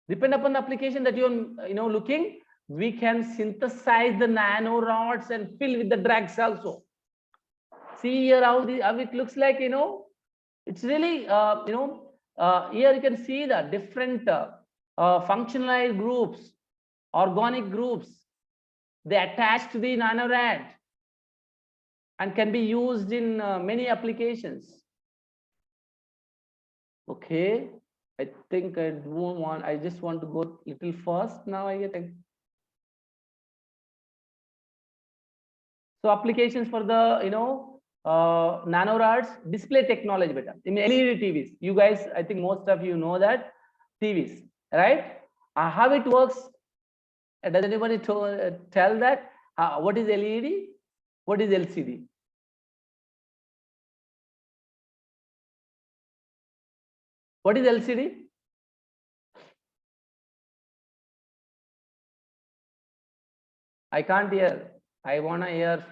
Depend upon the application that you're looking, we can synthesize the nanorods and fill with the drugs also. See here how it looks like. It's really here you can see the different functionalized groups, organic groups. They attach to the nanorad and can be used in many applications. Okay, I think I just want to go little fast now. So applications for the nanorods, display technology, better in LED TVs. You guys, I think most of you know that TVs, right? How it works? Does anybody tell that? What is LED? What is LCD? What is LCD? I can't hear. I want to hear.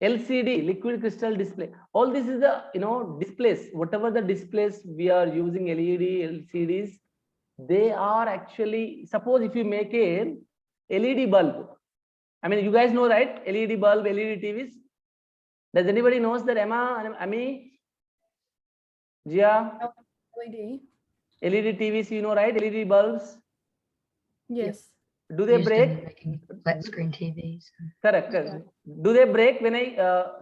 LCD, liquid crystal display. All this is the displays. Whatever the displays we are using, LED, LCDs, they are actually, suppose if you make a LED bulb. I mean, you guys know, right? LED bulb, LED TVs. Does anybody knows that? Emma, Ami, Jia? LED. LED TVs, you know, right? LED bulbs. Yes. Do they Used break? in making flat screen TVs. Correct. Correct. Do they break when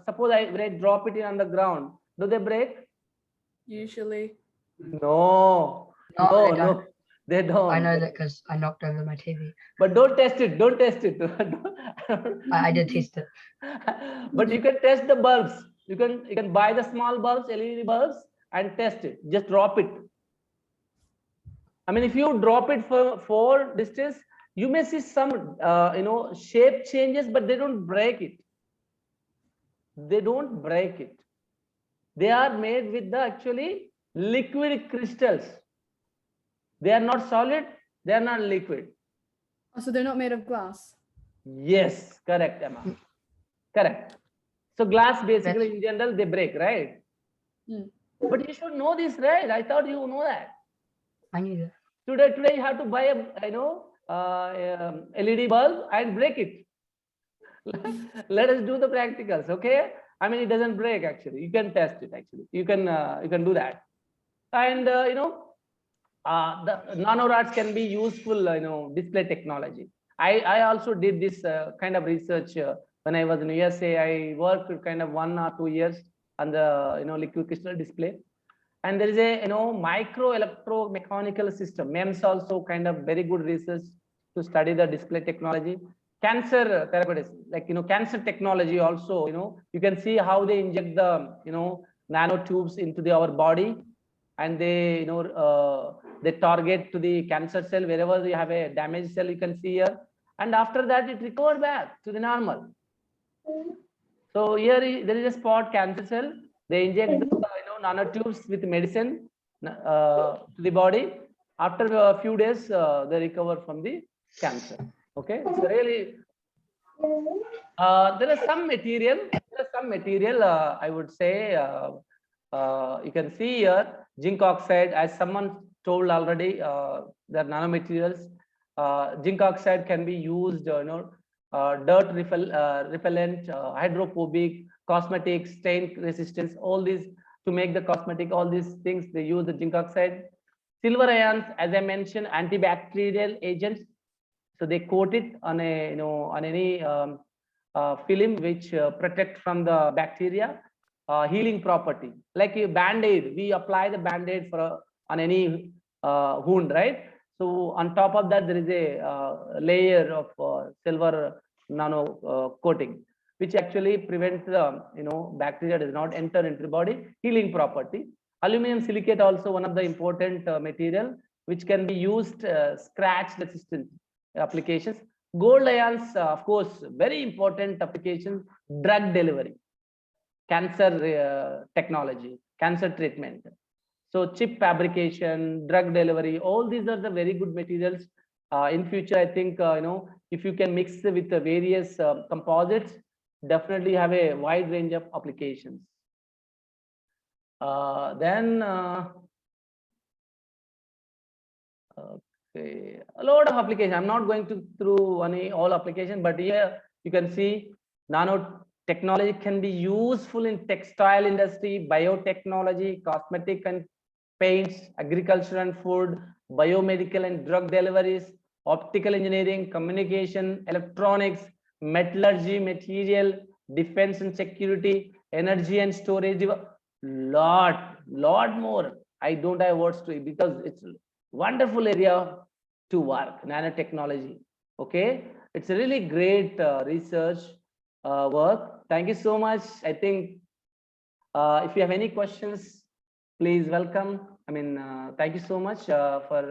suppose when I drop it in on the ground? Do they break? Usually. No. No, No, they don't. I know that because I knocked over my TV. But don't test it. Don't test it. I did test it. But you can test the bulbs. You can buy the small bulbs, LED bulbs, and test it. Just drop it. I mean, if you drop it for distance, you may see some shape changes, but they don't break it. They don't break it. They are made with the actually liquid crystals. They are not solid, they are not liquid. Oh, so they're not made of glass. Yes, correct, Emma. Correct. So glass basically in general they break, right? But you should know this, right? I thought you know that. I knew that. Today you have to buy a LED bulb and break it. Let us do the practicals, okay? I mean, it doesn't break actually. You can test it actually. You can do that. And the nanorods can be useful, display technology. I also did this kind of research when I was in USA. I worked kind of 1 or 2 years on the liquid crystal display. And there is a micro electromechanical system. MEMS also kind of very good research to study the display technology. Cancer therapeutics, like cancer technology also. You can see how they inject the nanotubes into our body, and they they target to the cancer cell wherever you have a damaged cell. You can see here, and after that it recovered back to the normal. So here there is a spot cancer cell. They inject the nanotubes with medicine to the body. After a few days, they recover from the cancer. Okay, so really, there is some material. I would say you can see here zinc oxide. As someone told already, the nanomaterials. Zinc oxide can be used, dirt repellent, hydrophobic, cosmetics, stain resistance. All these to make the cosmetic. All these things they use the zinc oxide. Silver ions, as I mentioned, antibacterial agents. So they coat it on a on any film which protect from the bacteria. Healing property, like a band-aid, we apply the band-aid on any wound, right? So on top of that there is a layer of silver nano coating, which actually prevents the bacteria does not enter into the body. Healing property. Aluminum silicate also one of the important material which can be used scratch resistant applications. Gold ions, of course, very important applications, drug delivery, cancer technology, cancer treatment. So chip fabrication, drug delivery, all these are the very good materials. In future, I think, if you can mix with the various composites, definitely have a wide range of applications. Then, okay, a lot of applications. I'm not going to through all applications, but here you can see nanotechnology can be useful in textile industry, biotechnology, cosmetic and paints, agriculture and food, biomedical and drug deliveries, optical engineering, communication, electronics, metallurgy, material, defense and security, energy and storage, lot more. I don't have words to it because it's a wonderful area to work, nanotechnology. Okay, it's a really great research work. Thank you so much. I think if you have any questions, please welcome. I mean, thank you so much for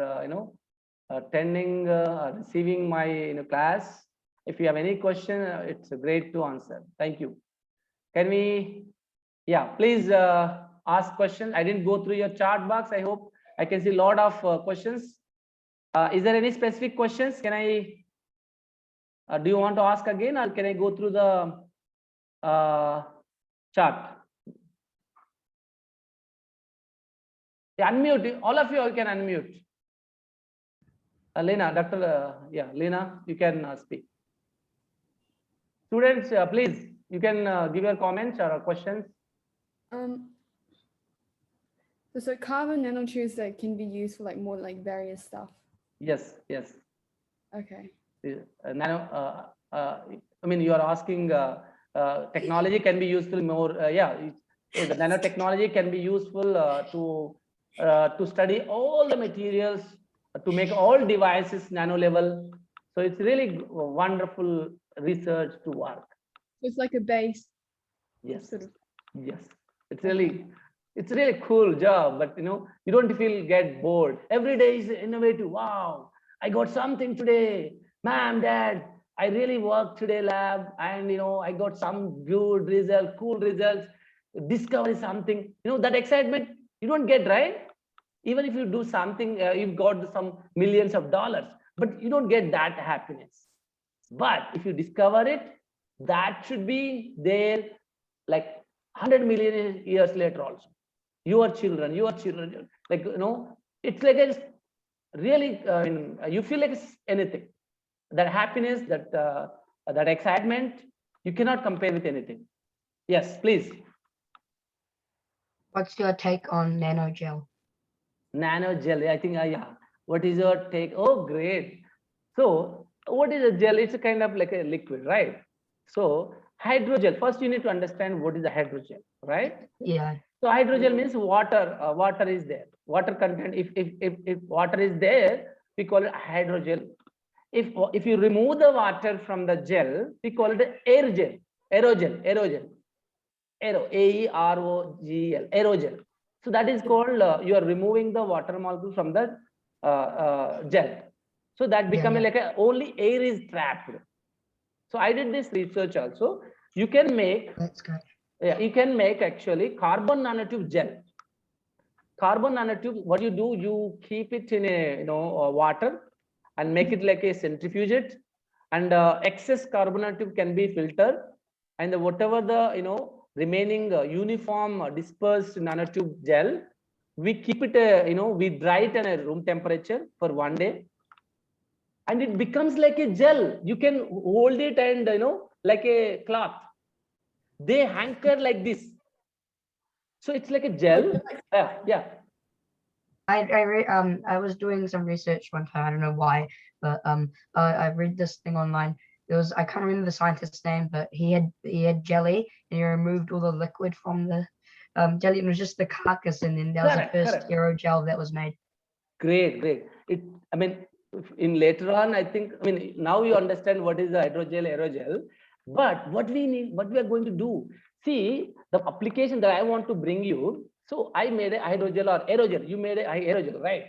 attending, receiving my class. If you have any question, it's great to answer. Thank you. Can we, yeah, please ask questions. I didn't go through your chat box. I hope I can see a lot of questions. Is there any specific questions? Can I, do you want to ask again, or can I go through the chat? Yeah, unmute. All of you can unmute. Lena, Dr. Yeah, Lena, you can speak. Students, please, you can give your comments or questions. So carbon nanotubes that can be used for like more like various stuff. Yes, yes. Okay. I mean, you are asking technology can be useful more. Yeah, the nanotechnology can be useful to study all the materials, to make all devices nano level. So it's really wonderful research to work. It's like a base. Yes, Sort of. yes. It's really cool job, but you don't get bored. Every day is innovative. Wow, I got something today. Ma'am, Dad, I really worked today lab, and I got some good result, cool results, discover something. That excitement you don't get, right? Even if you do something, you've got some millions of dollars, but you don't get that happiness. But if you discover it, that should be there like 100 million years later also. Your children, like, it's like a really, you feel like it's anything. That happiness, that excitement, you cannot compare with anything. Yes, please. What's your take on nanogel? Nanogel, I think, yeah. What is your take? Oh, great. So what is a gel? It's a kind of like a liquid, right? So hydrogel, first you need to understand what is a hydrogel, right? Yeah. So hydrogel means water. Water is there. Water content. If water is there, we call it hydrogel. If you remove the water from the gel, we call it air gel. Aerogel. A-E-R-O-G-E-L. Aerogel. So that is called you are removing the water molecule from the gel. So that becomes like only air is trapped. So I did this research also. You can make. That's good. Yeah, you can make actually carbon nanotube gel. Carbon nanotube, what you do, you keep it in a water and make it like a centrifugate, and excess carbon nanotube can be filtered, and whatever the remaining uniform dispersed nanotube gel, we keep it we dry it at a room temperature for 1 day, and it becomes like a gel. You can hold it and like a cloth. They hanker like this, so it's like a gel. Yeah. I was doing some research one time. I don't know why, but I read this thing online. It was, I can't remember the scientist's name, but he had jelly, and he removed all the liquid from the jelly, and it was just the carcass, and then that was the first aerogel that was made. Great. I mean, in later on, I think, now you understand what is the hydrogel, aerogel. But what we are going to do, see the application that I want to bring you. So I made a hydrogel or aerogel. You made a aerogel, right?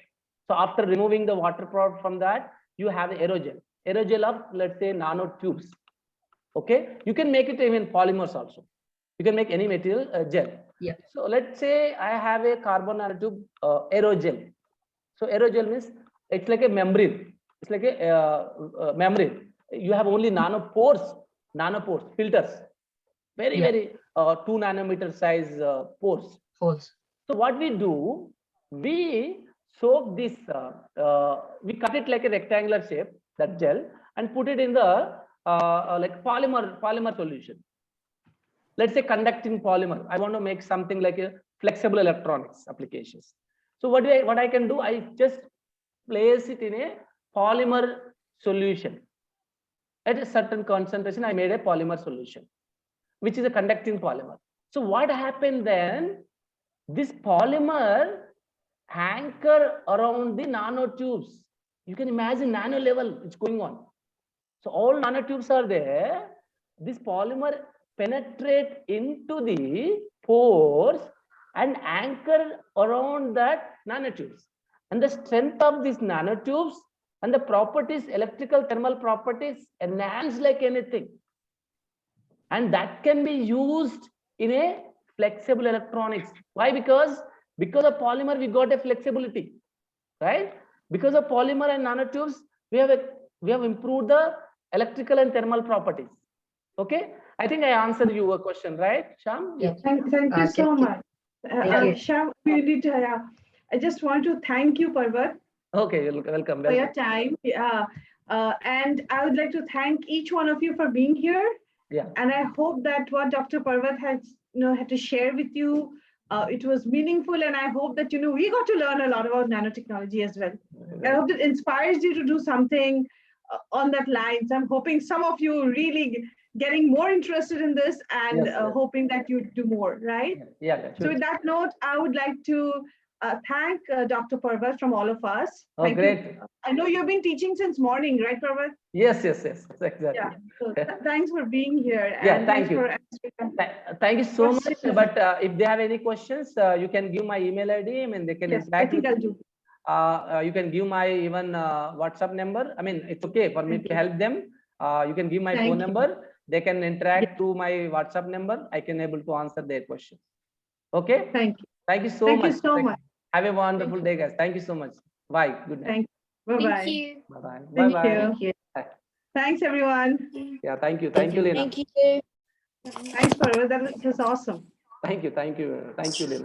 So after removing the water product from that, you have aerogel. Aerogel of, let's say, nanotubes. Okay, you can make it even polymers also. You can make any material gel. Yeah. So let's say I have a carbon nanotube aerogel. So aerogel means it's like a membrane. It's like a membrane. You have only nanopores, filters, very, Yeah. very 2 nanometer size pores. Pores. So what we do, we soak this, we cut it like a rectangular shape, that gel, and put it in the like polymer solution. Let's say conducting polymer. I want to make something like a flexible electronics applications. So what I can do, I just place it in a polymer solution. At a certain concentration, I made a polymer solution, which is a conducting polymer. So what happened then? This polymer anchor around the nanotubes. You can imagine nano level, it's going on. So all nanotubes are there. This polymer penetrate into the pores and anchor around that nanotubes. And the strength of these nanotubes and the properties, electrical thermal properties, enhance like anything. And that can be used in a flexible electronics. Why? Because of polymer, we got a flexibility, right? Because of polymer and nanotubes, we have improved the electrical and thermal properties. Okay, I think I answered your question, right, Sham? Yeah. Thank you so much. you. Sham, I just want to thank you, Parvat, Okay, you're welcome. for your time. And I would like to thank each one of you for being here. Yeah. And I hope that what Dr. Parvat has had to share with you, it was meaningful. And I hope that we got to learn a lot about nanotechnology as well. I hope it inspires you to do something on that lines. I'm hoping some of you really getting more interested in this and Yes, yes. hoping that you do more, right? Yeah. So with that note, I would like to thank Dr. Parvat from all of us. Oh, Thank great. you. I know you've been teaching since morning, right, Parvat? Yes, exactly. Yeah. So thanks for being here. Yeah, and thank thanks you. for answering. Thank you so much. Questions. But if they have any questions, you can give my email ID. I mean, they can Yes, I interact think with I'll me. do. You can give my even WhatsApp number. I mean, it's okay for me Thank to help them. You can give my Thank phone you. number. They can interact to my WhatsApp number. I can able to answer their questions. Okay. Thank you. Thank you so Thank much. you so much. Have a wonderful day, guys. Thank you so much. Bye. Good night. Thank you. Bye-bye. Thank you. Bye bye. Thank Bye bye. you. Thank you. Thanks, everyone. Yeah. Thank you. Thank you, Lena. Thank you. Thanks, Parvat. That was awesome. Thank you. Thank you, Lena.